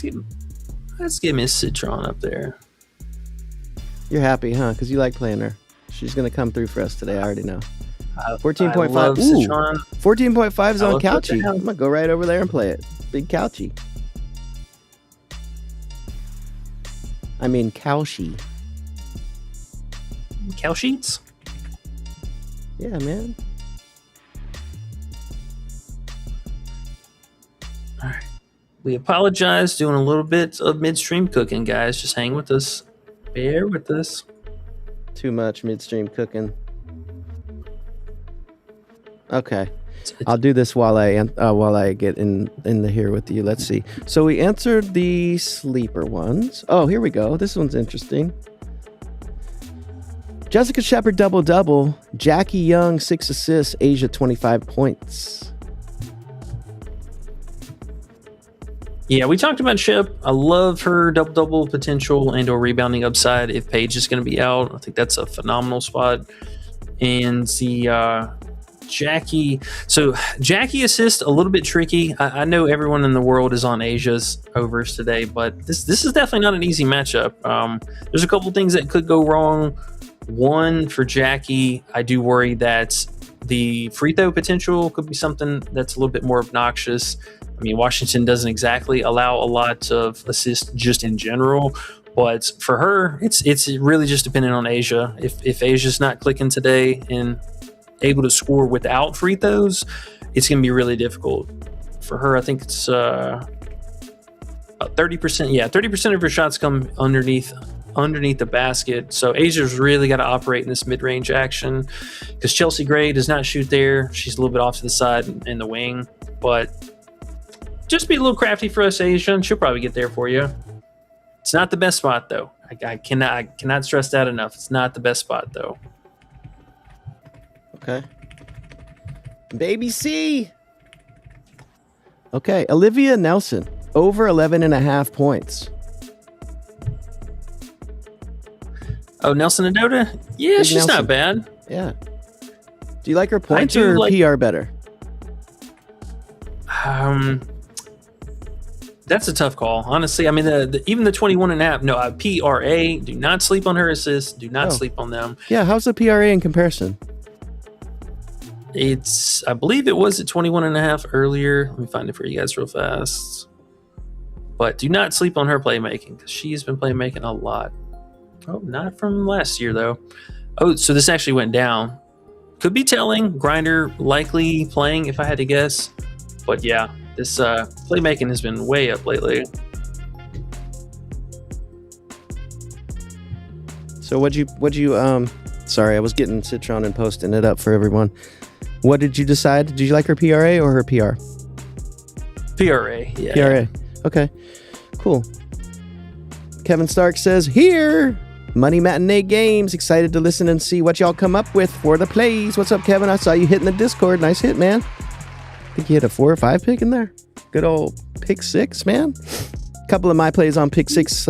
let's give me a Citron up there. You're happy, huh? Because you like playing her. She's going to come through for us today. I already know. 14.5. Ooh, 14.5 is on Couchy. I'm going to go right over there and play it. Big Couchy. I mean, Couchy. Cow sheets? Yeah, man. All right. We apologize doing a little bit of midstream cooking, guys. Just hang with us. Bear with us. Too much midstream cooking. Okay. I'll do this while I get in the here with you. Let's see. So we answered the sleeper ones. Oh, here we go. This one's interesting. Jessica Shepard double. Jackie Young 6 assists. Asia 25 points. Yeah, we talked about Shep. I love her double potential and or rebounding upside if Paige is going to be out. I think that's a phenomenal spot. And the Jackie. So Jackie assist a little bit tricky. I know everyone in the world is on Asia's overs today, but this is definitely not an easy matchup. There's a couple things that could go wrong. One, for Jackie, I do worry that the free throw potential could be something that's a little bit more obnoxious. I mean, Washington doesn't exactly allow a lot of assists just in general, but for her, it's really just dependent on Asia. If Asia's not clicking today and able to score without free throws, it's going to be really difficult for her. I think it's about 30%. Yeah, 30% of her shots come underneath the basket. So Asia's really got to operate in this mid-range action because Chelsea Gray does not shoot there. She's a little bit off to the side in the wing, but just be a little crafty for us, Asia, and she'll probably get there for you. It's not the best spot though. I cannot stress that enough. It's not the best spot though. Okay. Baby C. Okay, Olivia Nelson over 11.5 points. Oh, Nelson Adota? Yeah, Big she's Nelson. not bad. Yeah. Do you like her points do or like- PR better? That's a tough call, honestly. I mean, even the 21.5. No, PRA. Do not sleep on her assists. Do not Oh. sleep on them. Yeah, how's the PRA in comparison? I believe it was at 21.5 earlier. Let me find it for you guys real fast. But do not sleep on her playmaking because she's been playmaking a lot. Oh, not from last year though. Oh, so this actually went down. Could be telling. Grinder likely playing if I had to guess. But yeah, this playmaking has been way up lately. So what'd you sorry, I was getting Citron and posting it up for everyone. What did you decide? Did you like her PRA or her PR? PRA, yeah. PRA. Okay. Cool. Kevin Stark says, here, Money Matinee Games. Excited to listen and see what y'all come up with for the plays. What's up, Kevin? I saw you hitting the Discord. Nice hit, man. I think you hit a 4 or 5 pick in there. Good old pick 6, man. A couple of my plays on pick 6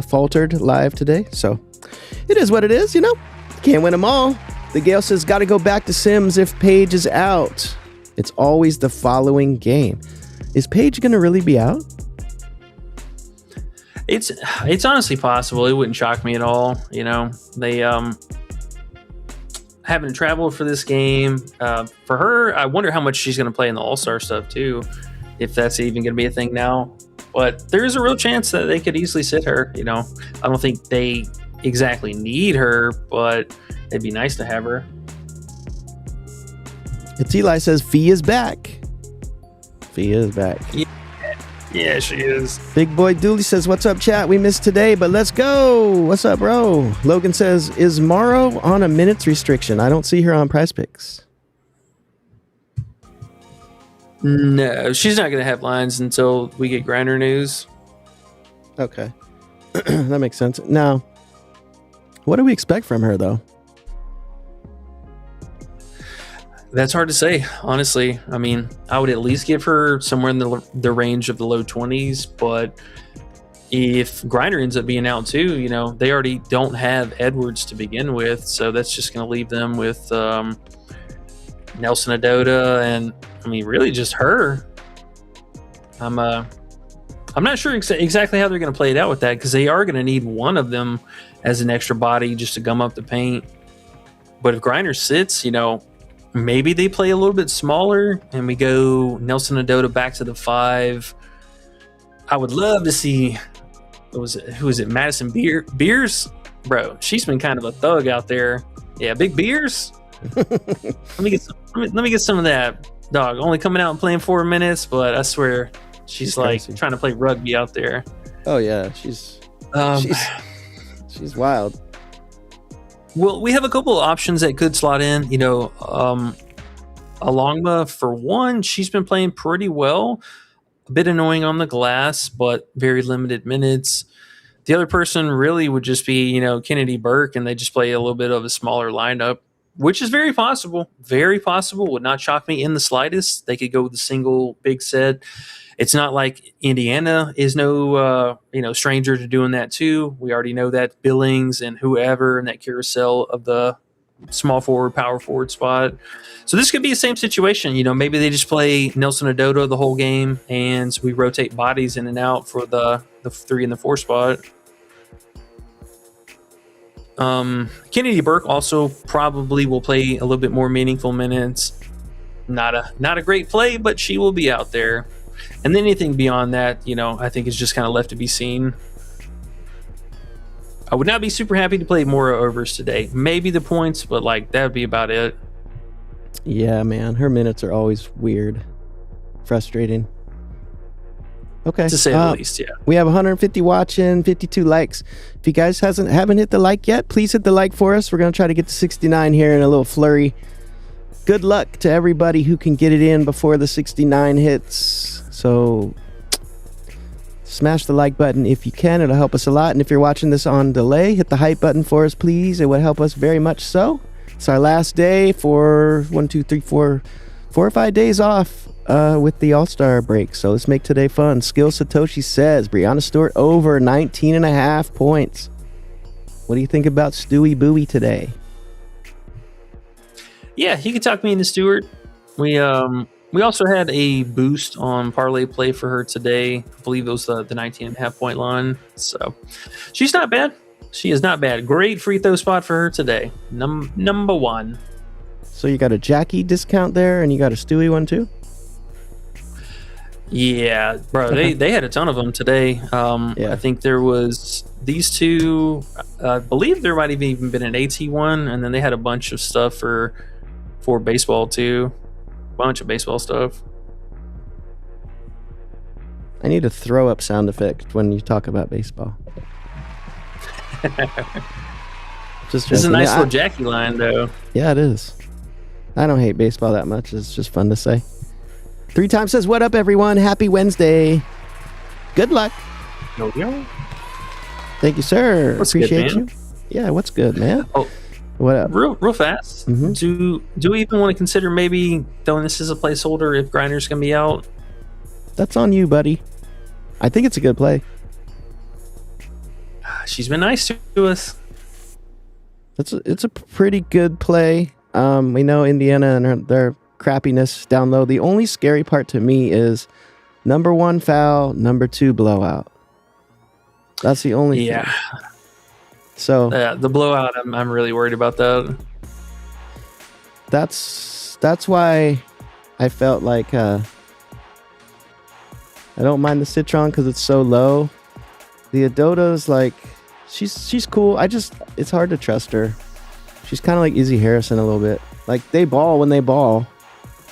faltered live today. So it is what it is, you know. Can't win them all. The Gale says, got to go back to Sims if Paige is out. It's always the following game. Is Paige going to really be out? It's honestly possible. It wouldn't shock me at all. You know, they having to travel for this game. For her, I wonder how much she's going to play in the All-Star stuff too, if that's even going to be a thing now. But there is a real chance that they could easily sit her. You know, I don't think they exactly need her, but it'd be nice to have her. It's Eli says, Fee is back. Fee is back. Yeah, she is. Big Boy Dooley says, what's up, chat? We missed today, but let's go. What's up, bro? Logan says, is Morrow on a minutes restriction? I don't see her on Prizepicks. No, she's not going to have lines until we get Grinder news. Okay. That makes sense. Now, what do we expect from her, though? That's hard to say, honestly. I mean, I would at least give her somewhere in the range of the low 20s, but if Grinder ends up being out too, you know, they already don't have Edwards to begin with, so that's just going to leave them with Nelson Adota and, I mean, really just her. I'm not sure exactly how they're going to play it out with that because they are going to need one of them as an extra body just to gum up the paint. But if Grinder sits, you know, maybe they play a little bit smaller and we go Nelson Adota back to the 5. I would love to see, who was it? Madison Beers? Bro, she's been kind of a thug out there. Yeah, Big Beers. let me get some of that. Dog, only coming out and playing 4 minutes, but I swear she's like crazy. trying to play rugby out there. Oh, yeah. She's wild. Well, we have a couple of options that could slot in. You know, Alongma, for one, she's been playing pretty well. A bit annoying on the glass, but very limited minutes. The other person really would just be, you know, Kennedy Burke, and they just play a little bit of a smaller lineup, which is very possible. Very possible. Would not shock me in the slightest. They could go with a single big set. It's not like Indiana is no, stranger to doing that too. We already know that Billings and whoever in that carousel of the small forward, power forward spot. So this could be the same situation. You know, maybe they just play Nelson Adota the whole game and we rotate bodies in and out for the 3 and the 4 spot. Kennedy Burke also probably will play a little bit more meaningful minutes. Not a great play, but she will be out there. And then anything beyond that, you know, I think is just kind of left to be seen. I would not be super happy to play more overs today. Maybe the points, but like that would be about it. Yeah, man. Her minutes are always weird. Frustrating. Okay. To say the least, yeah. We have 150 watching, 52 likes. If you guys haven't hit the like yet, please hit the like for us. We're going to try to get to 69 here in a little flurry. Good luck to everybody who can get it in before the 69 hits. So smash the like button if you can. It'll help us a lot. And if you're watching this on delay, hit the hype button for us, please. It would help us very much so. It's our last day for 4 or 5 days off with the All-Star break. So let's make today fun. Skill Satoshi says Brianna Stewart over 19.5 points. What do you think about Stewie Bowie today? Yeah, he could talk me into Stewart. We also had a boost on parlay play for her today. I believe it was the 19.5 point line. So she's not bad. She is not bad. Great free throw spot for her today. Number one. So you got a Jackie discount there, and you got a Stewie one too? Yeah, bro. They had a ton of them today. Yeah. I think there was these two. I believe there might have even been an AT one, and then they had a bunch of stuff for baseball too. Bunch of baseball stuff. I need a throw up sound effect when you talk about baseball. Just This is a joking. nice Yeah, little Jackie line, though. Yeah, it is. I don't hate baseball that much. It's just fun to say. 3 times says, what up, everyone? Happy Wednesday. Good luck. Yo. Thank you, sir. What's good, Appreciate man? you. Yeah, what's good, man? Oh, What up? real fast. Mhm. Do we even want to consider maybe throwing this as a placeholder if Grinder's going to be out? That's on you, buddy. I think it's a good play. She's been nice to us. It's a pretty good play. We know Indiana and their crappiness down low. The only scary part to me is number 1 foul, number 2 blowout. That's the only thing. So The blowout, I'm really worried about that. that's why I felt like I don't mind the Citron because it's so low. The Adota's like she's cool. It's hard to trust her. She's kind of like Izzy Harrison a little bit. Like they ball when they ball,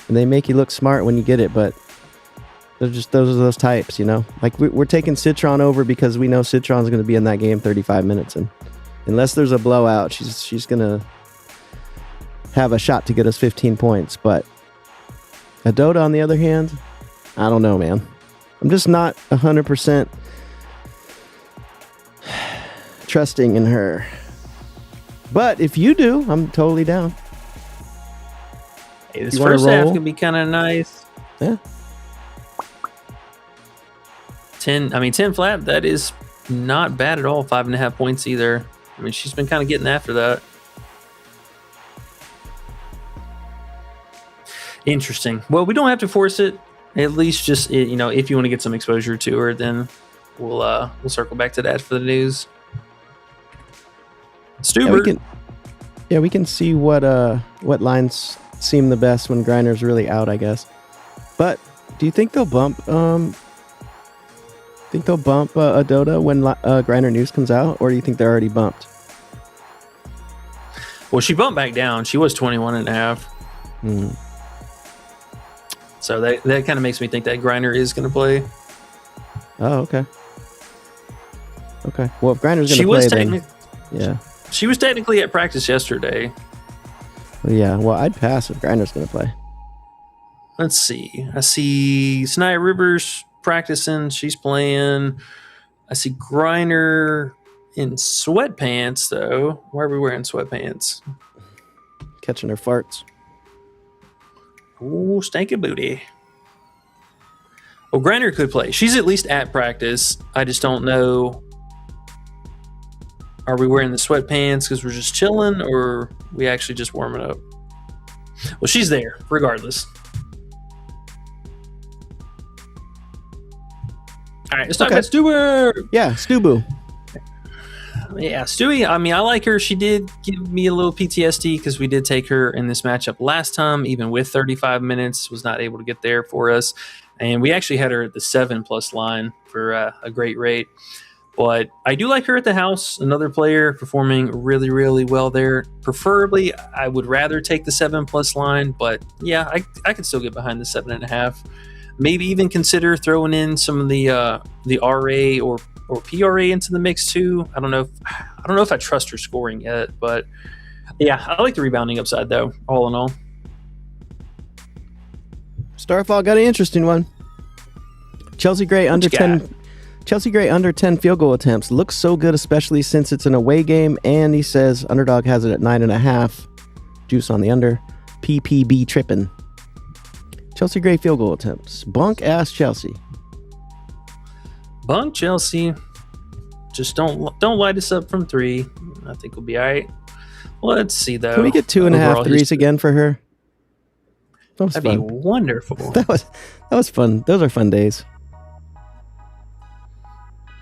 and they make you look smart when you get it. But they're just those types, you know. Like we're taking Citron over because we know Citron's going to be in that game 35 minutes, and unless there's a blowout, she's going to have a shot to get us 15 points. But Adota, on the other hand, I don't know, man. I'm just not 100% trusting in her. But if you do, I'm totally down. Hey, this You wanna first half roll? can be kind of nice. Yeah. 10 flat, that is not bad at all. 5.5 points either. I mean, she's been kind of getting after that. Interesting. Well, we don't have to force it. At least just, if you want to get some exposure to her, then we'll circle back to that for the news. Stubert. We can see what lines seem the best when Grinder's really out, I guess. But do you think they'll bump Adota when Grinder News comes out, or do you think they're already bumped? Well, she bumped back down. She was 21.5. So that kind of makes me think that Grinder is going to play. Oh, okay. Okay. Well, if Grinder's going to play, then yeah. She was technically at practice yesterday. Well, yeah. Well, I'd pass if Grinder's going to play. Let's see. I see Sanaya Rivers practicing. She's playing. I see Griner in sweatpants, though. Why are we wearing sweatpants? Catching her farts. Ooh, stanky booty. Well, Griner could play. She's at least at practice. I just don't know. Are we wearing the sweatpants because we're just chilling, or we actually just warming up? Well, she's there, regardless. All right, let's talk about Stewart. Yeah, Stubu. Yeah, Stewie, I mean, I like her. She did give me a little PTSD because we did take her in this matchup last time, even with 35 minutes, was not able to get there for us. And we actually had her at the 7+ line for a great rate. But I do like her at the house. Another player performing really, really well there. Preferably, I would rather take the 7+ line. But yeah, I could still get behind the 7.5. Maybe even consider throwing in some of the RA or PRA into the mix too. I don't know if I trust her scoring yet, but yeah, I like the rebounding upside though, all in all. Starfall got an interesting one. Chelsea Gray under 10. Chelsea Gray under 10 field goal attempts looks so good, especially since it's an away game. And he says Underdog has it at 9.5. Juice on the under. PPB tripping. Chelsea Gray field goal attempts. Bunk ass Chelsea. Bunk Chelsea. Just don't light us up from 3. I think we'll be all right. Let's see though. Can we get 2.5 overall threes history. again for her? That was That'd fun. be wonderful. That was fun. Those are fun days.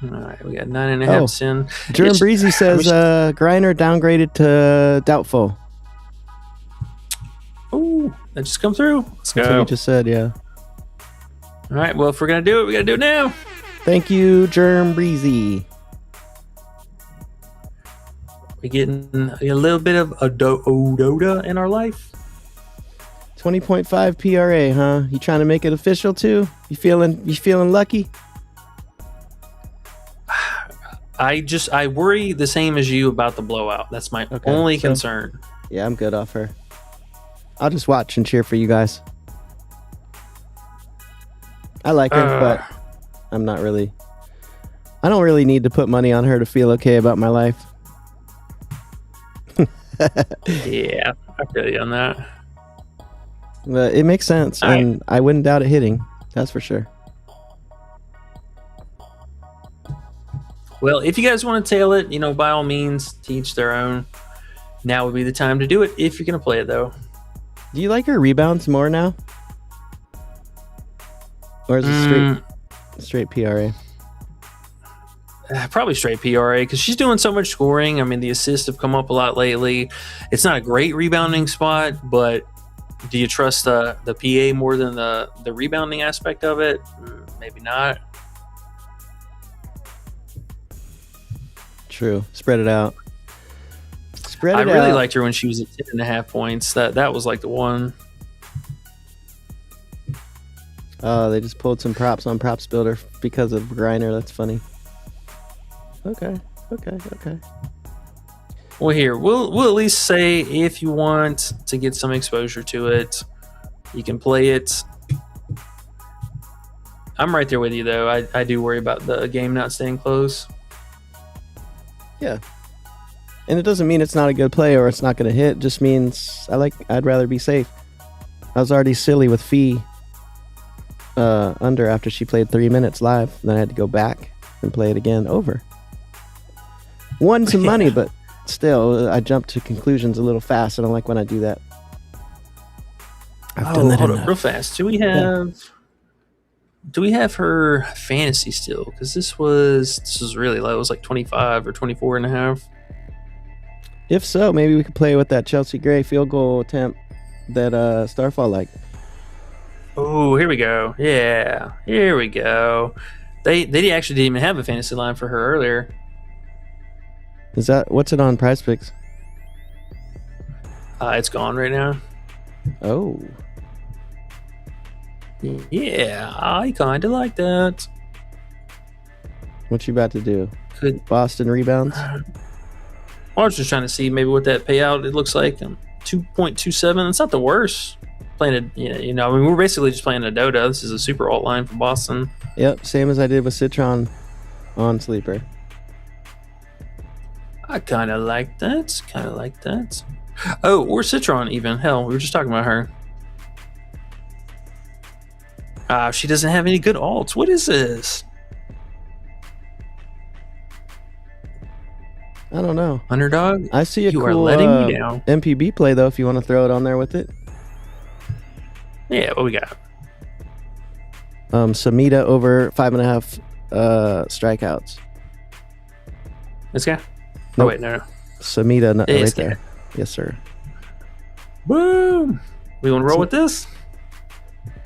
All right, we got 9.5 in. Jerome Breezy says Griner downgraded to doubtful. Oh, that just come through. Let's That's what go. you just said, yeah. All right, well, if we're going to do it, we got to do it now. Thank you, Jerome Breezy. We're getting a little bit of a Dota in our life. 20.5 PRA, huh? You trying to make it official too? You feeling lucky? I worry the same as you about the blowout. That's my only concern. Yeah, I'm good off her. I'll just watch and cheer for you guys. I like her, but I'm not really. I don't really need to put money on her to feel okay about my life. Yeah, I feel you on that. But it makes sense, All and I wouldn't doubt it hitting. That's for sure. Well, if you guys want to tail it, by all means, teach their own. Now would be the time to do it if you're going to play it, though. Do you like her rebounds more now? Or is it straight PRA? Probably straight PRA because she's doing so much scoring. I mean, the assists have come up a lot lately. It's not a great rebounding spot, but do you trust the PA more than the rebounding aspect of it? Maybe not. True. Spread it out. I really liked her when she was at 10.5 points. That was like the one. Oh, they just pulled some props on Props Builder because of Griner. That's funny. Okay. Well, here we'll at least say if you want to get some exposure to it, you can play it. I'm right there with you though. I do worry about the game not staying close. Yeah. And it doesn't mean it's not a good play or it's not going to hit. It just means I'd rather be safe. I was already silly with Fee under after she played 3 minutes live. Then I had to go back and play it again over. Won some money, but still, I jumped to conclusions a little fast. I don't like when I do that. I've done that hold enough. up real fast. Do we have her fantasy still? Because this was really low. It was like 25 or 24 and a half. If so, maybe we could play with that Chelsea Gray field goal attempt that Starfall liked. Oh, here we go. Yeah, here we go. They actually didn't even have a fantasy line for her earlier. What's it on Prizepicks? It's gone right now. Oh. Yeah, I kind of like that. What you about to do? Could Boston rebounds? I was just trying to see maybe what that payout it looks like. 2.27. It's not the worst. Playing we're basically just playing a Dota. This is a super alt line for Boston. Yep, same as I did with Citron on Sleeper. I kind of like that. Oh, or Citron even. Hell, we were just talking about her. She doesn't have any good alts. What is this? I don't know. Underdog? I see a You cool are letting me down. MPB play, though, if you want to throw it on there with it. Yeah, what we got? Samita over 5.5 strikeouts. This guy? Nope. Oh, wait, no. Samita right This there. guy. Yes, sir. Boom! We want to roll with this?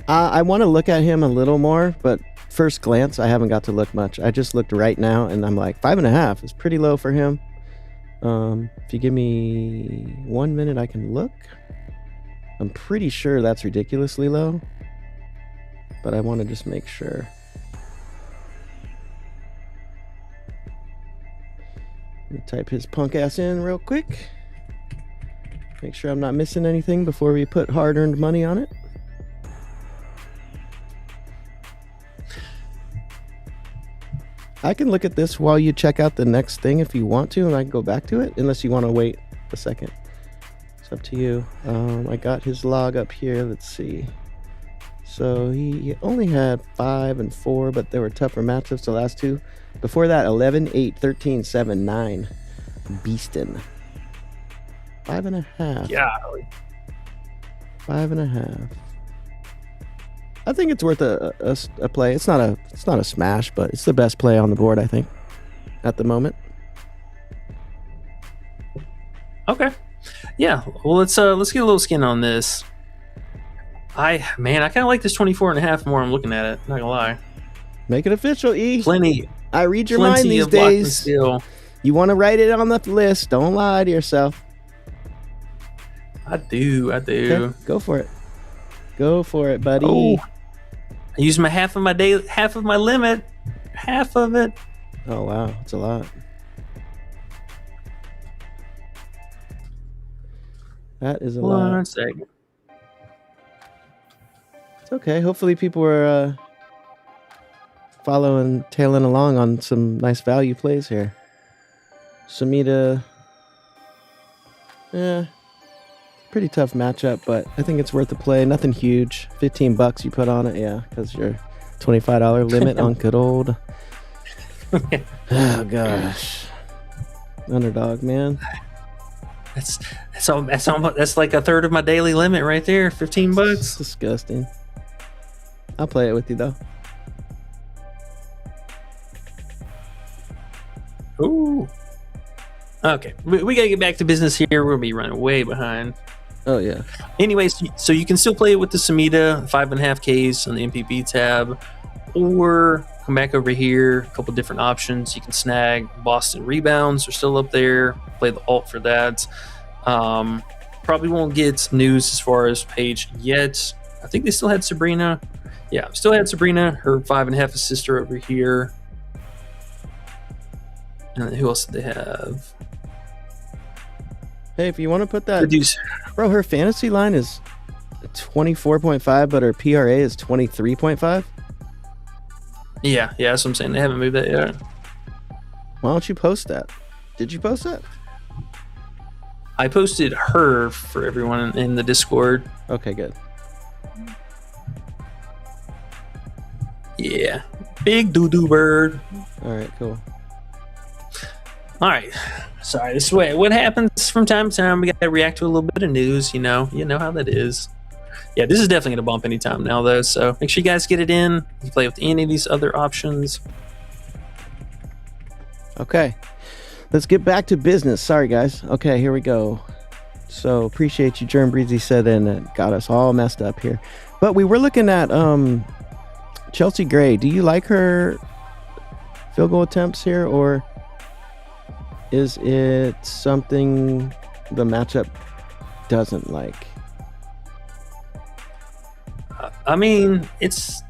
I want to look at him a little more, but first glance, I haven't got to look much. I just looked right now, and I'm like, 5.5 is pretty low for him. If you give me 1 minute, I can look. I'm pretty sure that's ridiculously low, but I want to just make sure. Let me type his punk ass in real quick. Make sure I'm not missing anything before we put hard-earned money on it. I can look at this while you check out the next thing if you want to, and I can go back to it, unless you want to wait a second. It's up to you. I got his log up here. Let's see. So he only had 5 and 4, but they were tougher matchups the last two. Before that, 11, 8, 13, 7, 9. Beastin'. 5.5. Yeah. 5.5. I think it's worth a play. It's not a smash, but it's the best play on the board, I think, at the moment. Okay. Yeah. Well, let's get a little skin on this. I kind of like this 24.5 more. I'm looking at it. Not gonna lie. Make it official, E. Plenty. I read your mind these of lock and days. steal. You want to write it on the list. Don't lie to yourself. I do. Okay, go for it. Go for it, buddy. Oh, I used my half of my limit. Half of it. Oh, wow. It's a lot. That is a lot. 1 second. It's okay. Hopefully people are tailing along on some nice value plays here. Samita. Yeah. Pretty tough matchup, but I think it's worth the play. Nothing huge. $15 you put on it, yeah, because your $25 limit on good old. Oh gosh, underdog, man. That's like a third of my daily limit right there. $15. It's disgusting. I'll play it with you though. Ooh. Okay, we gotta get back to business here. We're gonna be running way behind. Oh yeah. Anyways, so you can still play it with the Samita 5.5Ks on the MPB tab, or come back over here. A couple different options. You can snag Boston rebounds are still up there. Play the alt for that. Probably won't get news as far as Paige yet. I think they still had Sabrina. Yeah, still had Sabrina. Her 5.5 assister over here. And who else did they have? Hey, if you want to put that, Producer. bro, her fantasy line is 24.5, but her PRA is 23.5. Yeah, that's what I'm saying. They haven't moved that yet. Why don't you post that? Did you post that? I posted her for everyone in the Discord. Okay, good. Yeah, big doo-doo bird. All right, cool. All right. Sorry, this way. What happens from time to time? We got to react to a little bit of news. You know how that is. Yeah, this is definitely going to bump anytime now, though. So make sure you guys get it in. You play with any of these other options. Okay, let's get back to business. Sorry, guys. Okay, here we go. So appreciate you, Germ Breezy said, and it got us all messed up here. But we were looking at Chelsea Gray. Do you like her field goal attempts here, or is it something the matchup doesn't like? I mean, it's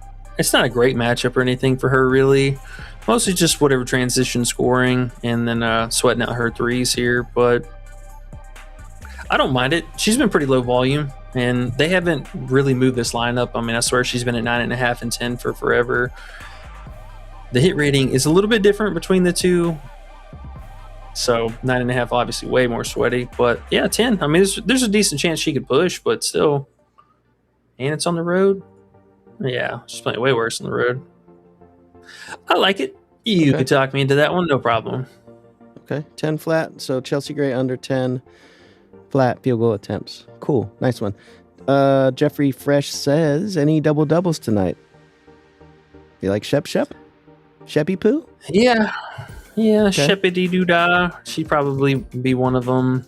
not a great matchup or anything for her, really. Mostly just whatever transition scoring and then sweating out her threes here. But I don't mind it. She's been pretty low volume, and they haven't really moved this lineup. I mean, I swear she's been at 9.5 and 10 for forever. The hit rating is a little bit different between the two. So 9.5, obviously way more sweaty, but yeah, 10. I mean, there's a decent chance she could push, but still. And it's on the road. Yeah, she's playing way worse on the road. I like it. You could talk me into that one, no problem. Okay, 10 flat. So Chelsea Gray under 10 flat field goal attempts. Cool, nice one. Jeffrey Fresh says, any double doubles tonight? You like Shep? Sheppy Poo? Yeah. Yeah, Okay. Sheppity Doo Dah. She'd probably be one of them.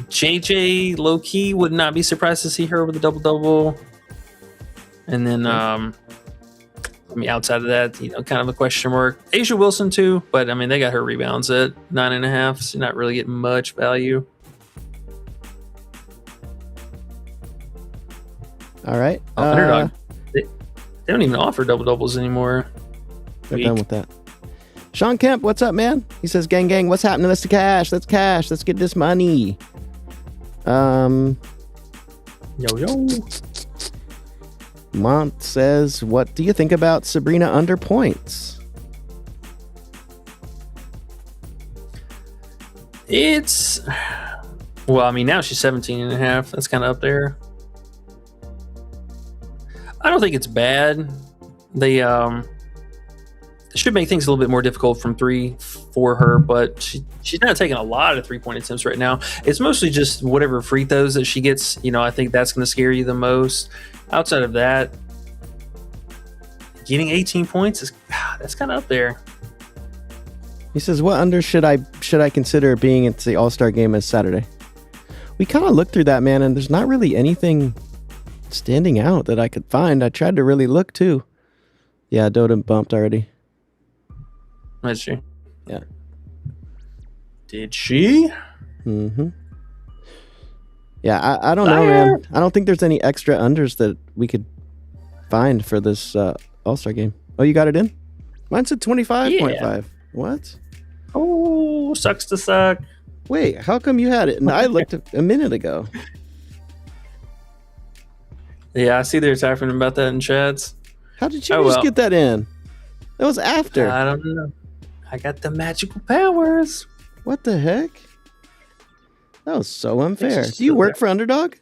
JJ low key would not be surprised to see her with a double double. And then, I mean, outside of that, kind of a question mark. Asia Wilson too, but I mean, they got her rebounds at 9.5, so not really getting much value. All right. Underdog. They don't even offer double doubles anymore. They're done with that. Sean Kemp, what's up, man? He says, gang, what's happening? Let's cash. Let's get this money. Yo. Mont says, what do you think about Sabrina under points? Well, I mean, now she's 17.5. That's kind of up there. I don't think it's bad. should make things a little bit more difficult from three for her, but she's not taking a lot of 3-point attempts right now. It's mostly just whatever free throws that she gets. I think that's going to scare you the most. Outside of that, getting 18 points that's kind of up there. He says, "What under should I consider being at the All-Star game as Saturday?" We kind of looked through that, man, and there's not really anything standing out that I could find. I tried to really look too. Yeah, Doda bumped already. Did she? Yeah. Did she? Mm-hmm. Yeah, I don't know, man. I don't think there's any extra unders that we could find for this All-Star game. Oh, you got it in? Mine said 25.5. Yeah. What? Oh, sucks to suck. Wait, how come you had it? And I looked a minute ago. Yeah, I see they're talking about that in chats. How did you just get that in? That was after. I don't know. I got the magical powers. What the heck? That was so unfair. Do you work for Underdog?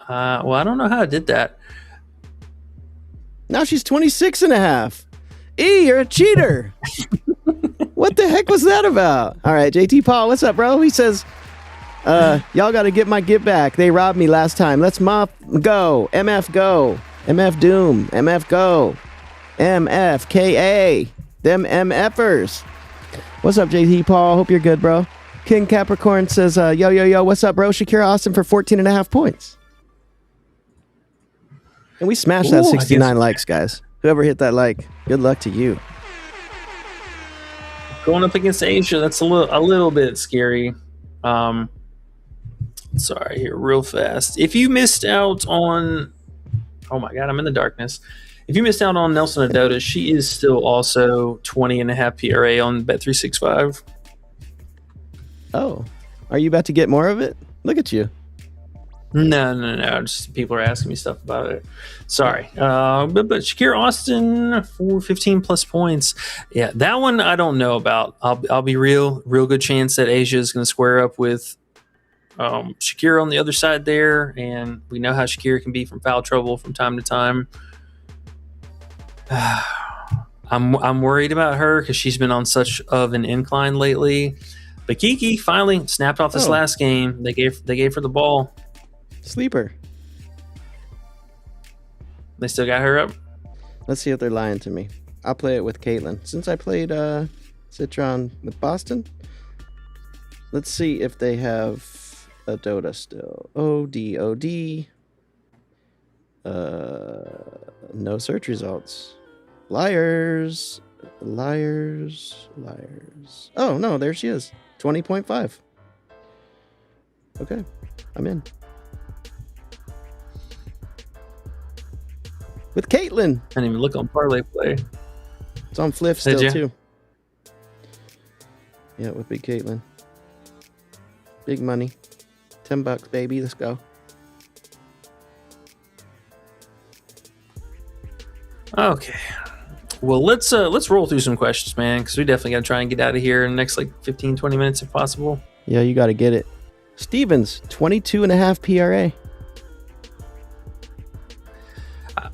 Well, I don't know how I did that. Now she's 26.5. You're a cheater. What the heck was that about? All right, JT Paul, what's up, bro? He says, y'all got to get my get back. They robbed me last time. Let's go. MF go. MF Doom. MF go. MFKA. Them MFers. What's up, JT Paul? Hope you're good, bro. King Capricorn says, yo, what's up, bro? Shakira Austin for 14.5 points. And we smashed that 69 likes, guys. Whoever hit that like, good luck to you. Going up against Asia, that's a little bit scary. Sorry, here real fast. If you missed out on, oh my God, I'm in the darkness. If you missed out on Nelson Adota, she is still also 20.5 PRA on Bet365. Oh, are you about to get more of it? Look at you. No. Just people are asking me stuff about it. Sorry. But Shakira Austin for 15 plus points. Yeah, that one I don't know about. I'll be real good chance that Asia is going to square up with Shakira on the other side there, and we know how Shakira can be from foul trouble from time to time. I'm worried about her because she's been on such of an incline lately. But Kiki finally snapped off this last game. They gave her the ball. Sleeper. They still got her up. Let's see if they're lying to me. I'll play it with Caitlin. Since I played Citron with Boston, let's see if they have a Dota still. OD. No search results. Liars. Oh, no, there she is. 20.5. Okay, I'm in. With Caitlin. I didn't even look on Parlay Play. It's on Fliff still, too. Yeah, with Big Caitlin. Big money. $10, baby. Let's go. Okay. Well, let's roll through some questions, man, because we definitely got to try and get out of here in the next 15, 20 minutes if possible. Yeah, you got to get it. Stevens, 22.5 PRA.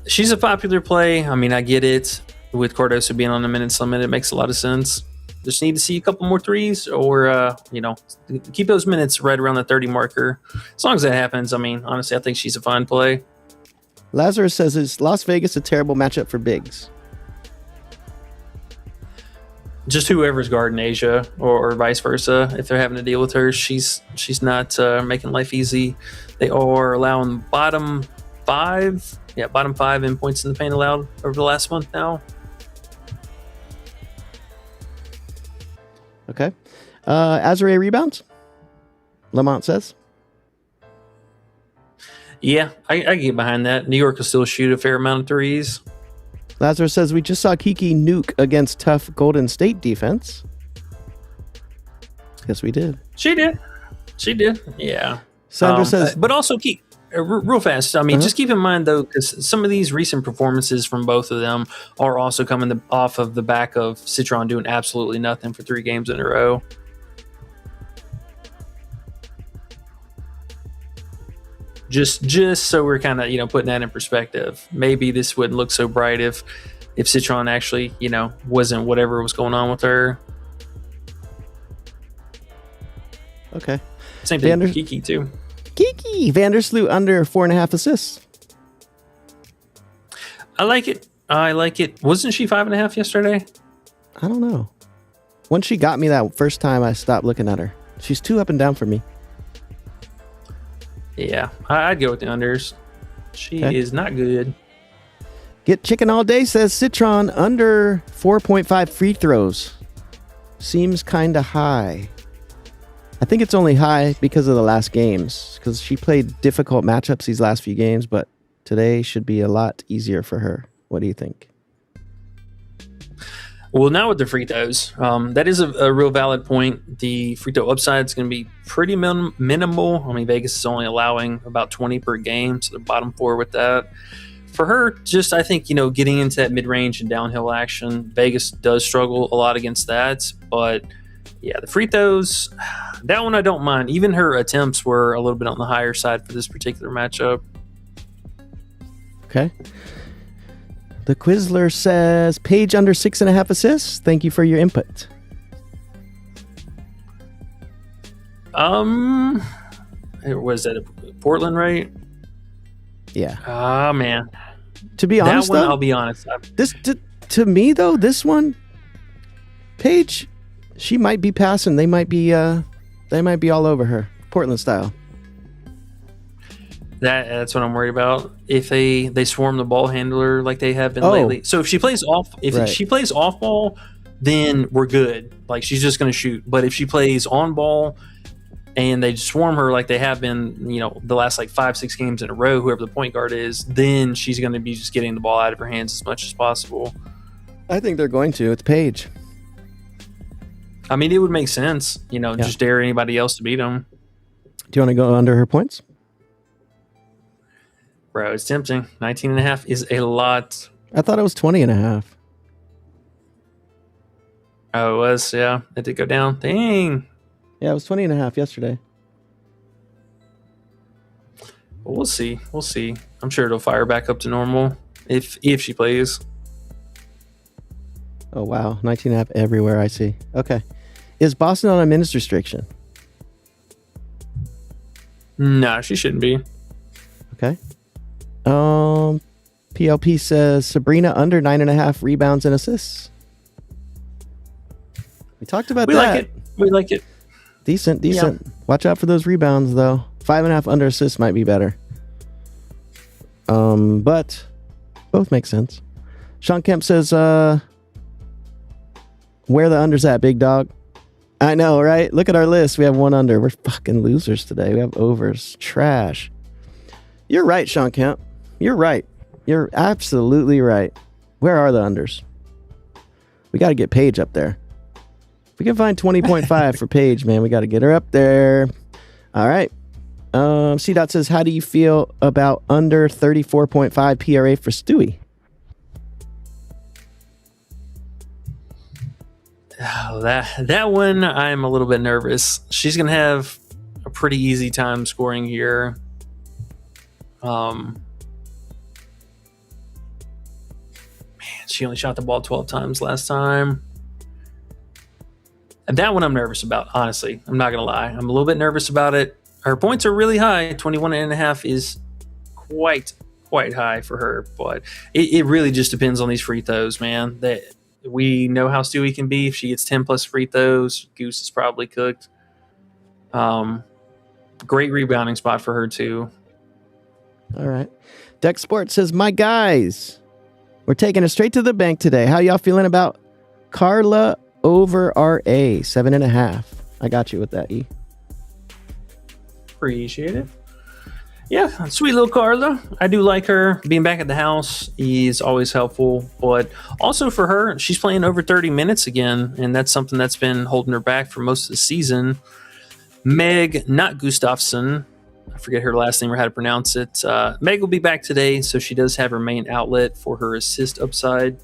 She's a popular play. I mean, I get it. With Cardoso being on the minutes limit, it makes a lot of sense. Just need to see a couple more threes or, keep those minutes right around the 30 marker. As long as that happens, I mean, honestly, I think she's a fine play. Lazarus says, is Las Vegas a terrible matchup for bigs? Just whoever's guarding Asia or vice versa. If they're having to deal with her, she's not making life easy. They are allowing bottom five in points in the paint allowed over the last month now. Okay. Azure rebounds? Lamont says. Yeah, I get behind that. New York will still shoot a fair amount of threes. Lazarus says, we just saw Kiki nuke against tough Golden State defense. Yes, we did. She did. Yeah. Sandra says, but also keep real fast. I mean, just keep in mind though, because some of these recent performances from both of them are also coming off of the back of Citron doing absolutely nothing for 3 games in a row. Just so we're kind of putting that in perspective. Maybe this wouldn't look so bright if if Citron actually, wasn't whatever was going on with her. Okay. Same thing with Kiki too. Kiki Vandersloot under 4.5 assists. I like it. Wasn't she 5.5 yesterday? I don't know. Once she got me that first time, I stopped looking at her. She's too up and down for me. Yeah, I'd go with the unders. She is not good. Get chicken all day, says Citron, under 4.5 free throws. Seems kind of high. I think it's only high because of the last games, because she played difficult matchups these last few games, but today should be a lot easier for her. What do you think? Well, now with the free throws, that is a real valid point. The free throw upside is going to be pretty minimal. I mean, Vegas is only allowing about 20 per game, so the bottom four with that. For her, just I think, getting into that mid-range and downhill action, Vegas does struggle a lot against that. But, yeah, the free throws, that one I don't mind. Even her attempts were a little bit on the higher side for this particular matchup. Okay. The Quizler says, Paige under 6.5 assists. Thank you for your input. Was that Portland, right? Yeah. Oh, man. To be honest, that one, though, I'll be honest. This to me though, this one, Paige, she might be passing. They might be all over her, Portland style. That's what I'm worried about. If they swarm the ball handler like they have been lately. So if she plays she plays off ball, then we're good. Like she's just going to shoot. But if she plays on ball and they swarm her like they have been, the last like 5-6 games in a row, whoever the point guard is, then she's going to be just getting the ball out of her hands as much as possible. I think they're going to. It's Paige. I mean, it would make sense, just dare anybody else to beat them. Do you want to go under her points? Bro, it's tempting. 19.5 is a lot. I thought it was 20.5. Oh, it was, yeah. It did go down. Dang. Yeah, it was 20.5 yesterday. Well, we'll see. I'm sure it'll fire back up to normal if she plays. Oh, wow. 19.5 everywhere I see. Okay. Is Boston on a minutes restriction? No, she shouldn't be. Okay. PLP says Sabrina under 9.5 rebounds and assists. We talked about that. We like it. Decent. Yeah. Watch out for those rebounds, though. 5.5 under assists might be better. But both make sense. Sean Kemp says, where the under's at, big dog? I know, right? Look at our list. We have one under. We're fucking losers today. We have overs. Trash. You're right, Sean Kemp. You're right. You're absolutely right. Where are the unders? We got to get Paige up there. If we can find 20.5 for Paige, man, we got to get her up there. All right. C-Dot says, how do you feel about under 34.5 PRA for Stewie? Oh, that one, I'm a little bit nervous. She's going to have a pretty easy time scoring here. Man, she only shot the ball 12 times last time. And that one I'm nervous about, honestly. I'm not going to lie. I'm a little bit nervous about it. Her points are really high. 21.5 is quite high for her. But it really just depends on these free throws, man. We know how Stewie can be. If she gets 10 plus free throws, Goose is probably cooked. Great rebounding spot for her, too. All right. Deck Sports says, my guys, we're taking it straight to the bank today. How y'all feeling about Carla over RA, 7.5? I got you with that, E. Appreciate it. Yeah, sweet little Carla. I do like her. Being back at the house is always helpful. But also for her, she's playing over 30 minutes again, and that's something that's been holding her back for most of the season. Meg, not Gustafsson. I forget her last name or how to pronounce it. Meg will be back today, so she does have her main outlet for her assist upside.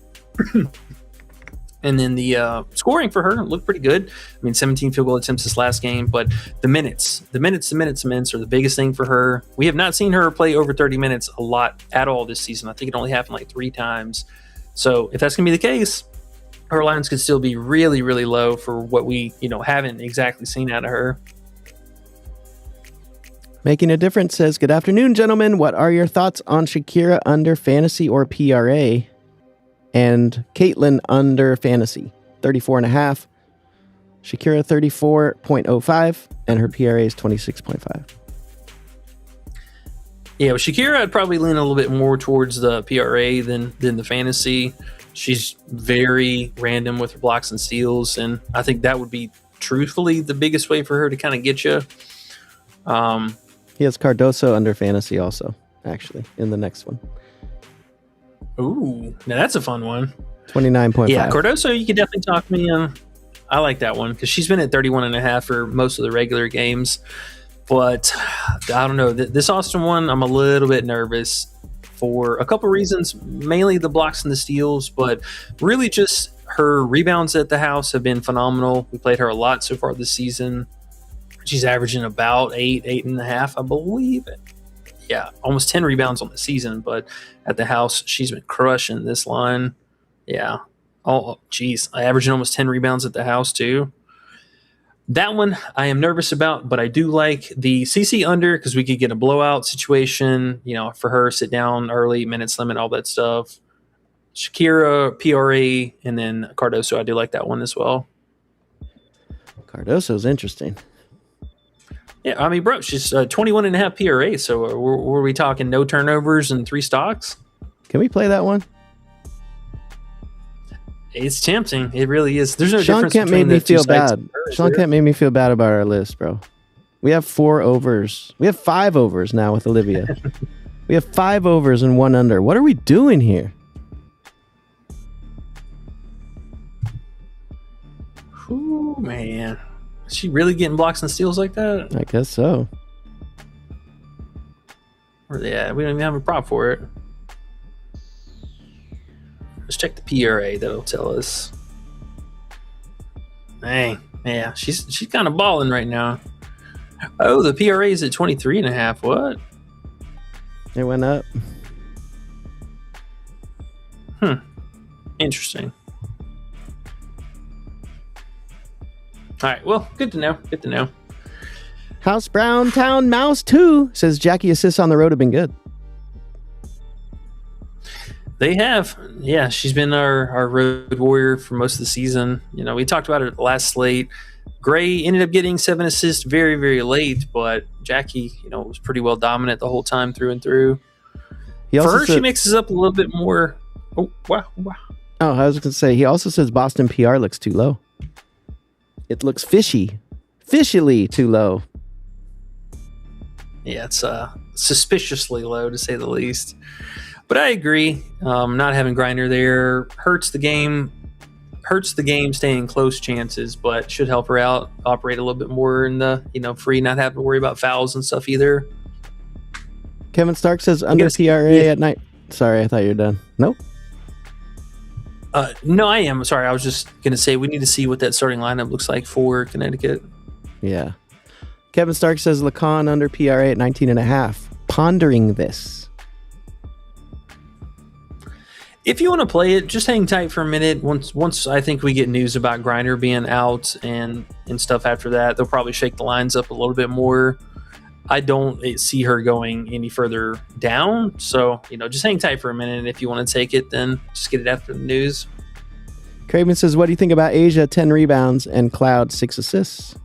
And then the scoring for her looked pretty good. I mean, 17 field goal attempts this last game, but the minutes are the biggest thing for her. We have not seen her play over 30 minutes a lot at all this season. I think it only happened like 3 times. So if that's going to be the case, her lines could still be really, really low for what we, haven't exactly seen out of her. Making a Difference says, good afternoon, gentlemen. What are your thoughts on Shakira under fantasy or PRA and Caitlin under fantasy? 34.5. Shakira 34.05 and her PRA is 26.5. Yeah, with Shakira, I'd probably lean a little bit more towards the PRA than the fantasy. She's very random with her blocks and steals, and I think that would be truthfully the biggest way for her to kind of get you. He has Cardoso under fantasy also, actually, in the next one. Ooh, now that's a fun one. 29.5. Yeah, Cardoso, you could definitely talk me in. I like that one because she's been at 31.5 for most of the regular games. But I don't know. This Austin one, I'm a little bit nervous for a couple reasons, mainly the blocks and the steals, but really just her rebounds at the house have been phenomenal. We played her a lot so far this season. She's averaging about 8.5, I believe. Yeah, almost 10 rebounds on the season, but at the house, she's been crushing this line. Yeah. Oh, geez. Averaging almost 10 rebounds at the house, too. That one I am nervous about, but I do like the CC under because we could get a blowout situation, for her, sit down early, minutes limit, all that stuff. Shakira, PRA, and then Cardoso. I do like that one as well. Cardoso's interesting. Yeah, I mean, bro, she's 21.5 PRA, so were we talking no turnovers and 3 stocks? Can we play that one? It's tempting. It really is. There's no Sean difference Kemp between made me the two feel sides bad. of her, Sean Kemp made me feel bad about our list, bro. We have 4 overs. We have 5 overs now with Olivia. We have 5 overs and 1 under. What are we doing here? Ooh, man. Is she really getting blocks and steals like that? I guess so. Where they at? We don't even have a prop for it. Let's check the PRA. That'll tell us. Dang. Yeah, she's kind of balling right now. Oh, the PRA is at 23.5. What? It went up. Interesting. All right. Well, good to know. Good to know. House Brown Town Mouse 2 says Jackie assists on the road have been good. They have. Yeah, she's been our road warrior for most of the season. We talked about it at the last slate. Gray ended up getting 7 assists very, very late, but Jackie, was pretty well dominant the whole time through and through. For her, she mixes up a little bit more. Oh, wow. Oh, I was going to say, he also says Boston PR looks too low. It looks fishily too low. Yeah, it's suspiciously low, to say the least. But I agree. Not having Grindr there hurts the game. Hurts the game staying close chances, but should help her out, operate a little bit more in the, free, not have to worry about fouls and stuff either. Kevin Stark says under PRA at night. Sorry, I thought you were done. Nope. No, I am. Sorry, I was just going to say we need to see what that starting lineup looks like for Connecticut. Yeah. Kevin Stark says Lacan under PRA at 19.5. Pondering this. If you want to play it, just hang tight for a minute. Once I think we get news about Grindr being out and stuff after that, they'll probably shake the lines up a little bit more. I don't see her going any further down. So, just hang tight for a minute. And if you want to take it, then just get it after the news. Craven says, what do you think about Asia? 10 rebounds and Cloud 6 assists.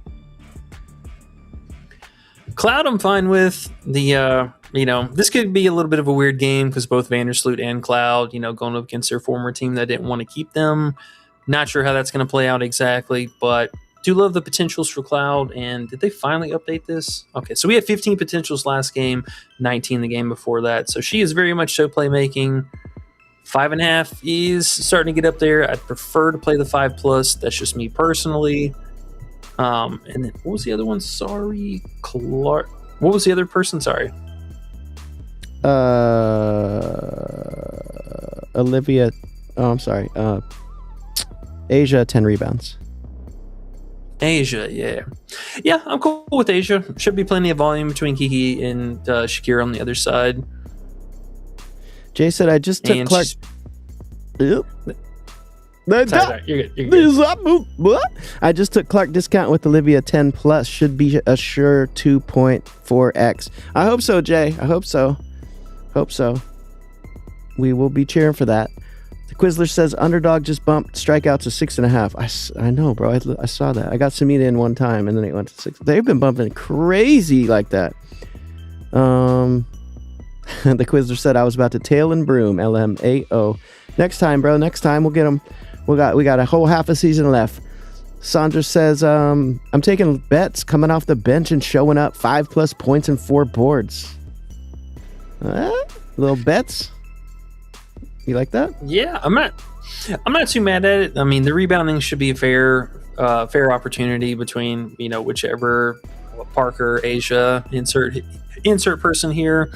Cloud, I'm fine with. This could be a little bit of a weird game because both Vandersloot and Cloud, going up against their former team that didn't want to keep them. Not sure how that's going to play out exactly, but do love the potentials for Cloud. And did they finally update this? Okay, so we had 15 potentials last game, 19 the game before that. So she is very much so playmaking. 5.5 is starting to get up there. I'd prefer to play the 5+. That's just me personally. And then what was the other one? Sorry, Clark. What was the other person? Sorry. Olivia. Oh, I'm sorry. Asia, 10 rebounds. Asia, yeah, I'm cool with Asia. Should be plenty of volume between Kiki and Shakira on the other side. Jay said, I just took and Clark. Yep. Sorry, you're good. What? I just took Clark discount with Olivia 10 plus. Should be a sure 2.4x. I hope so, Jay. I hope so. We will be cheering for that. The Quizler says Underdog just bumped strikeouts to 6.5. I know, bro. I saw that. I got Samita in one time, and then it went to 6. They've been bumping crazy like that. The Quizler said I was about to tail and broom. LMAO. Next time, bro. Next time we'll get them. We got a whole half a season left. Sandra says, I'm taking bets coming off the bench and showing up 5+ points and 4 boards. Little bets. You like that? Yeah, I'm not too mad at it. I mean, the rebounding should be a fair opportunity between, whichever Parker, Asia, insert person here.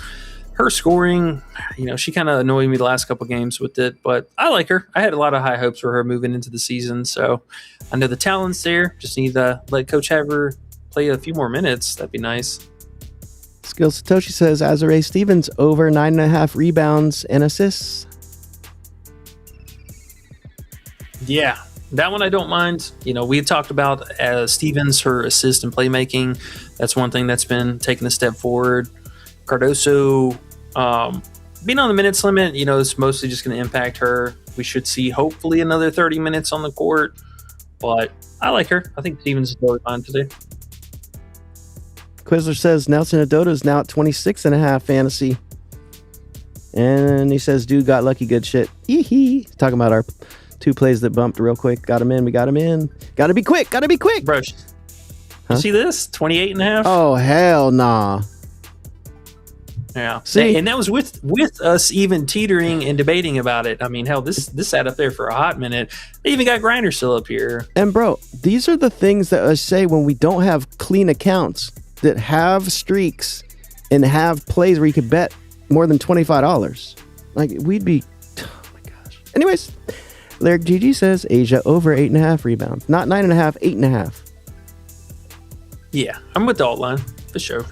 Her scoring, she kind of annoyed me the last couple games with it, but I like her. I had a lot of high hopes for her moving into the season, so I know the talent's there. Just need to let Coach have her play a few more minutes. That'd be nice. Skill Satoshi says Azare Stevens over 9.5 rebounds and assists. Yeah, that one I don't mind. We had talked about Stevens, her assist and playmaking. That's one thing that's been taking a step forward. Cardoso, being on the minutes limit, is mostly just going to impact her. We should see hopefully another 30 minutes on the court, but I like her. I think Stevens is totally fine today. Quizler says Nelson Adoda is now at 26.5 fantasy. And he says, dude got lucky, good shit. Talking about our 2 plays that bumped real quick. Got him in. We got him in. Gotta be quick. Bro, you see this? 28.5? Oh, hell nah. Yeah. See? And that was with us even teetering and debating about it. I mean, hell, this sat up there for a hot minute. They even got Grindr still up here. And bro, these are the things that I say when we don't have clean accounts that have streaks and have plays where you could bet more than $25. Like, we'd be, oh my gosh. Anyways, Lyric GG says Asia over 8.5 rebounds. Not 9.5, 8.5. Yeah, I'm with the alt line. For sure.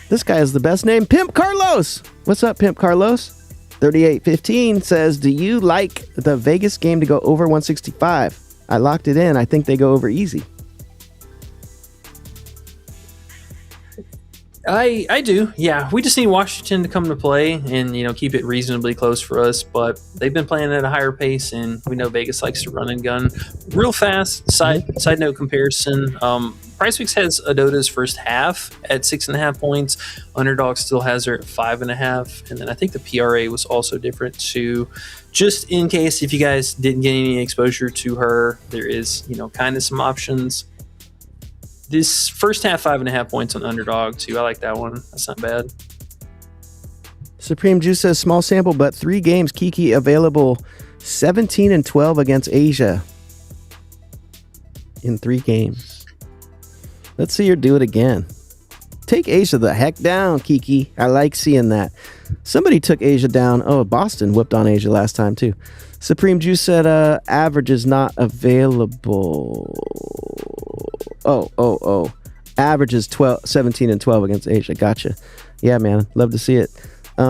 This guy is the best name. Pimp Carlos. What's up, Pimp Carlos? 3815 says, do you like the Vegas game to go over 165? I locked it in. I think they go over easy. I do. Yeah, we just need Washington to come to play and, keep it reasonably close for us. But they've been playing at a higher pace, and we know Vegas likes to run and gun real fast. Side note comparison. Prizepicks has Adoda's first half at 6.5 points. Underdog still has her at 5.5. And then I think the PRA was also different too. Just in case if you guys didn't get any exposure to her, there is, kind of some options. This first half, 5.5 points on Underdog too. I like that one. That's not bad. Supreme Juice says small sample, but 3 games. Kiki available 17 and 12 against Asia in 3 games. Let's see her do it again. Take Asia the heck down, Kiki. I like seeing that. Somebody took Asia down. Oh, Boston whipped on Asia last time too. Supreme Juice said average is not available. Oh. Average is 17 and 12 against Asia. Gotcha. Yeah, man. Love to see it.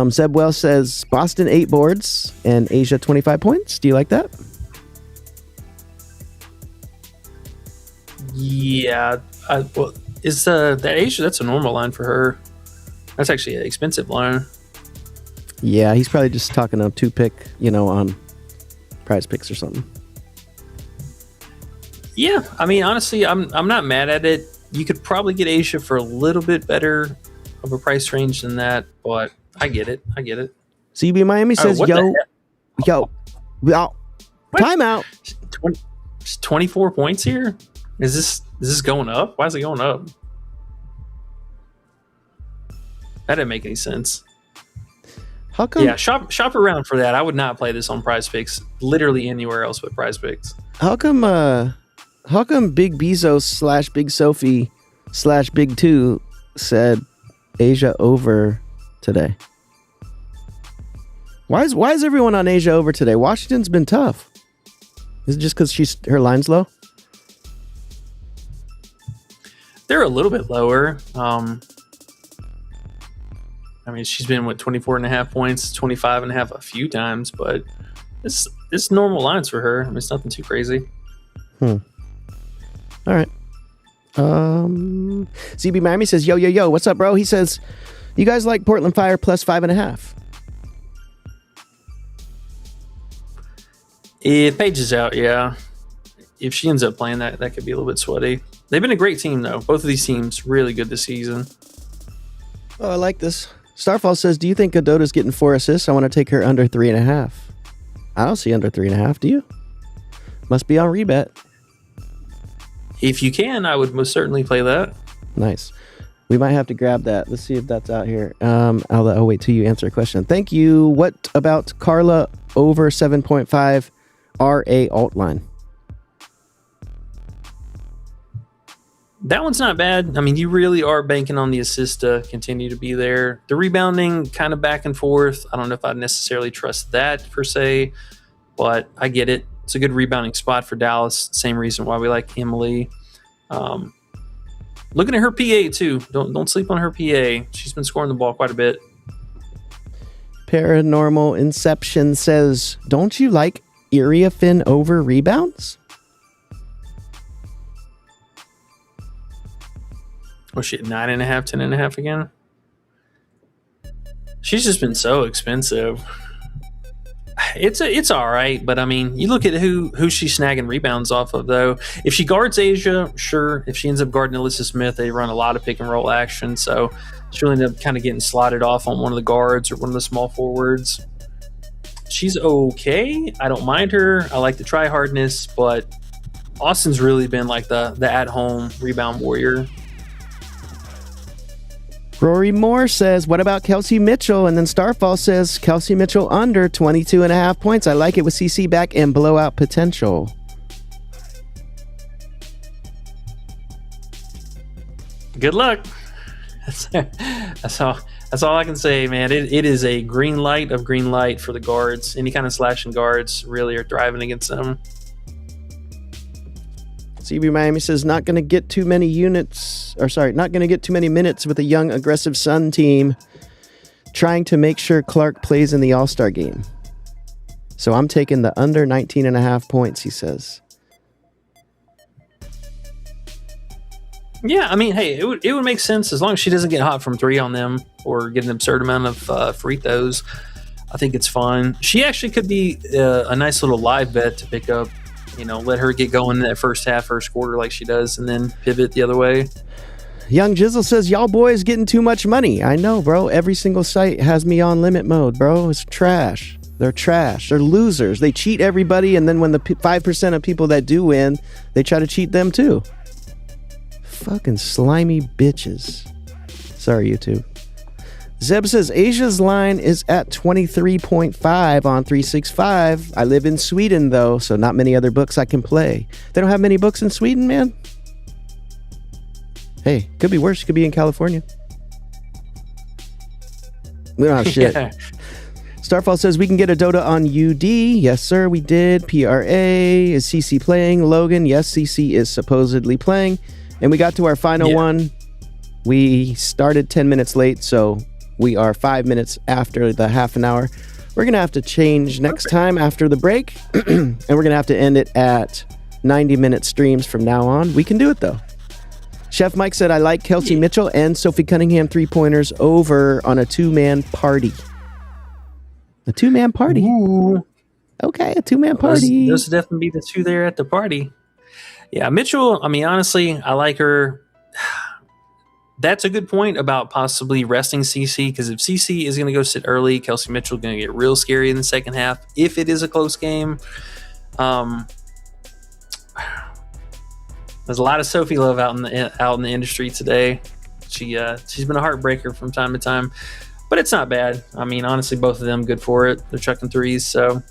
Zeb Wells says Boston 8 boards and Asia 25 points. Do you like that? Yeah. Is that Asia? That's a normal line for her. That's actually an expensive line. Yeah, he's probably just talking a 2-pick, on Prizepicks or something. Yeah, I mean, honestly, I'm not mad at it. You could probably get Asia for a little bit better of a price range than that, but I get it. CB Miami says, yo, timeout. 24 points here? Is this going up? Why is it going up? That didn't make any sense. How come? Yeah, shop around for that. I would not play this on Prizepicks. Literally anywhere else but Prizepicks. How come Big Bezos / Big Sophie / Big 2 said Asia over today? Why is everyone on Asia over today? Washington's been tough. Is it just because her line's low? They're a little bit lower. I mean, she's been with 24.5 points, 25.5 a few times, but it's normal lines for her. I mean, it's nothing too crazy. All right. CB Miami says, yo, what's up, bro? He says, you guys like Portland Fire plus 5.5? If Paige is out, yeah. If she ends up playing, that could be a little bit sweaty. They've been a great team, though. Both of these teams really good this season. Oh, I like this. Starfall says, do you think Godota's getting 4 assists? I want to take her under 3.5. I don't see under 3.5. Do you? Must be on rebet. If you can, I would most certainly play that. Nice. We might have to grab that. Let's see if that's out here. I'll wait till you answer a question. Thank you. What about Carla over 7.5 RA alt line? That one's not bad. I mean, you really are banking on the assist to continue to be there. The rebounding kind of back and forth. I don't know if I'd necessarily trust that per se, but I get it. It's a good rebounding spot for Dallas. Same reason why we like Emily. Looking at her PA too. Don't sleep on her PA. She's been scoring the ball quite a bit. Paranormal Inception says, don't you like Iriafin over rebounds? Oh shit, 9.5, 10.5 again. She's just been so expensive. It's all right, but I mean, you look at who she's snagging rebounds off of, though. If she guards Asia, sure. If she ends up guarding Alyssa Smith, they run a lot of pick and roll action, so she'll end up kind of getting slotted off on one of the guards or one of the small forwards. She's okay. I don't mind her. I like the try hardness, but Austin's really been like the at-home rebound warrior. Rory Moore says, what about Kelsey Mitchell? And then Starfall says, Kelsey Mitchell under 22.5 points. I like it with CC back and blowout potential. Good luck. That's all I can say, man. It is a green light for the guards. Any kind of slashing guards really are thriving against them. CB Miami says, not going to get too many minutes with a young, aggressive Sun team. Trying to make sure Clark plays in the All-Star game. So I'm taking the under 19.5 points, he says. Yeah, I mean, hey, it would make sense as long as she doesn't get hot from 3 on them or get an absurd amount of free throws. I think it's fine. She actually could be a nice little live bet to pick up. You know, let her get going in that first quarter like she does, and then pivot the other way. Young Jizzle says, y'all boys getting too much money. I know, bro. Every single site has me on limit mode, bro. It's trash. They're trash. They're losers. They cheat everybody, and then when the 5% of people that do win, they try to cheat them too. Fucking slimy bitches. Sorry, YouTube. Zeb says, Asia's line is at 23.5 on 365. I live in Sweden, though, so not many other books I can play. They don't have many books in Sweden, man? Hey, could be worse. Could be in California. We don't have shit. Yeah. Starfall says, we can get a Dota on UD. Yes, sir, we did. PRA. Is CC playing? Logan. Yes, CC is supposedly playing. And we got to our final one. We started 10 minutes late, so we are 5 minutes after the half an hour. We're going to have to change next time after the break. And we're going to have to end it at 90-minute streams from now on. We can do it, though. Chef Mike said, I like Kelsey Mitchell and Sophie Cunningham three-pointers over on a two-man party. A two-man party? Ooh. Okay, a two-man party. Those would definitely be the two there at the party. Yeah, Mitchell, I mean, honestly, I like her. That's a good point about possibly resting CC, because if CC is going to go sit early, Kelsey Mitchell is going to get real scary in the second half if it is a close game. There's a lot of Sophie love out in the industry today. She's been a heartbreaker from time to time, but it's not bad. I mean, honestly, both of them good for it. They're chucking threes, so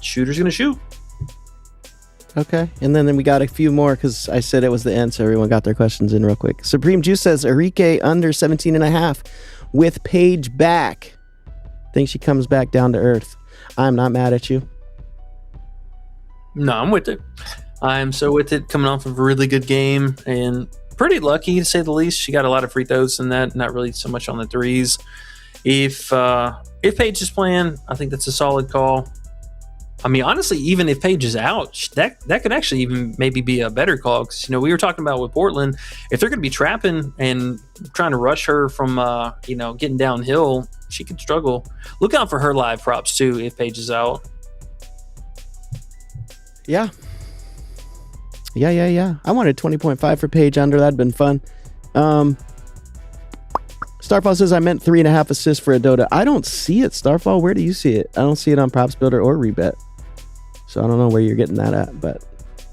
shooter's going to shoot. Okay, and then we got a few more because I said it was the end, so everyone got their questions in real quick. Supreme Juice says, Enrique under 17.5 with Paige back. Think she comes back down to earth. I'm not mad at you. No, I'm with it. I'm so with it, coming off of a really good game and pretty lucky to say the least. She got a lot of free throws in that, not really so much on the threes. If Paige is playing, I think that's a solid call. I mean, honestly, even if Paige is out, that could actually even maybe be a better call. Because, we were talking about with Portland, if they're going to be trapping and trying to rush her from, getting downhill, she could struggle. Look out for her live props, too, if Paige is out. Yeah. I wanted 20.5 for Paige under. That'd been fun. Starfall says, I meant 3.5 assists for Adota. I don't see it, Starfall. Where do you see it? I don't see it on Props Builder or Rebet. So I don't know where you're getting that at, but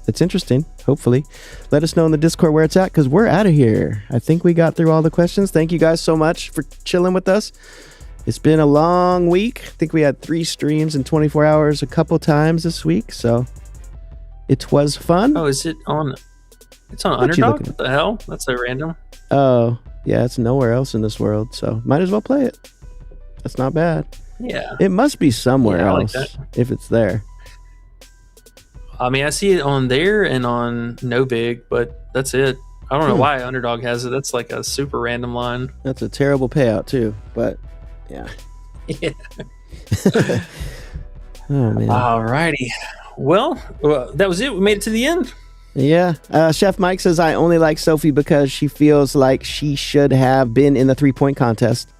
it's interesting. Hopefully. Let us know in the Discord where it's at, because we're out of here. I think we got through all the questions. Thank you guys so much for chilling with us. It's been a long week. I think we had 3 streams in 24 hours a couple times this week, so it was fun. Oh, is it on? It's on Underdog? What the hell? That's so random. Oh, yeah, it's nowhere else in this world, so might as well play it. That's not bad. Yeah. It must be somewhere else like if it's there. I mean, I see it on there and on No Big, but that's it. I don't know why Underdog has it. That's like a super random line. That's a terrible payout too, but yeah. Yeah. Oh, man. Alrighty. Well, that was it. We made it to the end. Yeah. Chef Mike says, I only like Sophie because she feels like she should have been in the 3-point contest.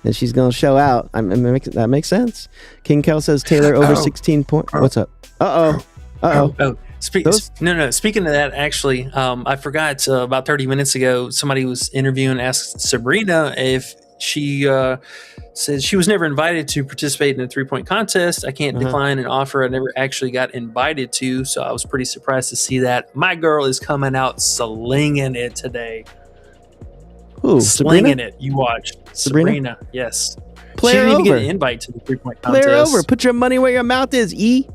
And she's going to show out. That makes sense. King Kel says, Taylor over 16 points. What's up? Speaking of that, actually, I forgot about 30 minutes ago, somebody was interviewing, asked Sabrina if she said she was never invited to participate in a 3-point contest. I can't decline an offer I never actually got invited to, so I was pretty surprised to see that. My girl is coming out slinging it today. Who? Slinging Sabrina? it. You watch. Sabrina? Yes. Play she her didn't even over. get an invite to the 3-point contest. Play her over. Put your money where your mouth is, E.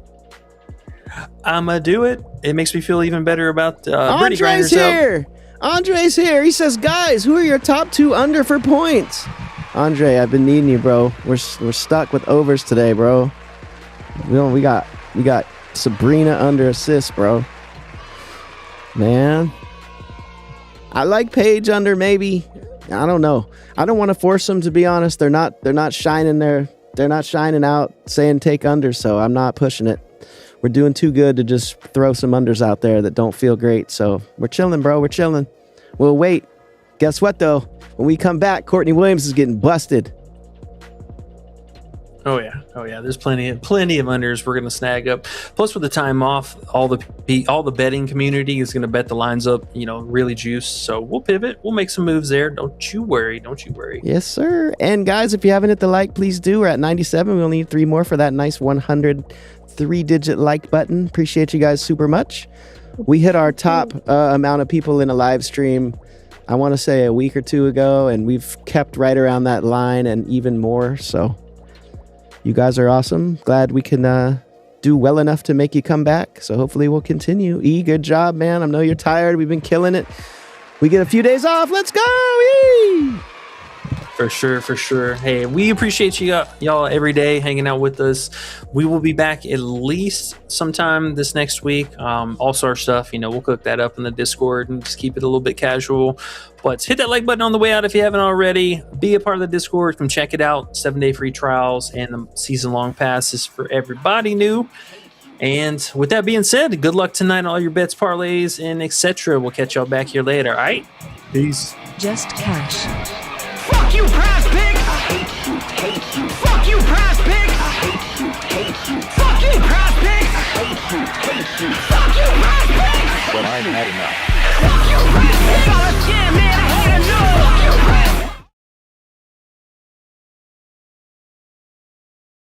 I'm going to do it. It makes me feel even better about Brittany Andre's here. Andre's here. He says, guys, who are your top 2 under for points? Andre, I've been needing you, bro. We're stuck with overs today, bro. We got Sabrina under assists, bro. Man. I like Paige under, maybe. I don't know. I don't want to force them, to be honest. They're not shining out saying take under, so I'm not pushing it. We're doing too good to just throw some unders out there that don't feel great. So we're chilling, bro. We're chilling. We'll wait. Guess what, though? When we come back, Courtney Williams is getting busted. Oh yeah. There's plenty of unders we're going to snag up. Plus, with the time off, all the betting community is going to bet the lines up, really juiced. So we'll pivot. We'll make some moves there. Don't you worry. Yes, sir. And guys, if you haven't hit the like, please do. We're at 97. We'll need 3 more for that nice 100 3-digit like button. Appreciate you guys super much. We hit our top amount of people in a live stream, I want to say a week or 2 ago, and we've kept right around that line and even more. So you guys are awesome. Glad we can do well enough to make you come back. So hopefully we'll continue. E, good job, man. I know you're tired. We've been killing it. We get a few days off. Let's go. E! For sure. Hey, we appreciate y'all every day hanging out with us. We will be back at least sometime this next week. All-Star stuff, we'll cook that up in the Discord and just keep it a little bit casual. But hit that like button on the way out if you haven't already. Be a part of the Discord. Come check it out. 7-day free trials and the season-long passes for everybody new. And with that being said, good luck tonight on all your bets, parlays, and etc. We'll catch y'all back here later. All right? Peace. Just cash. Fuck you, Prizepicks! Hate you. Fuck you, Prizepicks! Hate you. Fuck you, Prizepicks! Hate you. Fuck you, Prizepicks! But I've had enough. Fuck you, Prizepicks!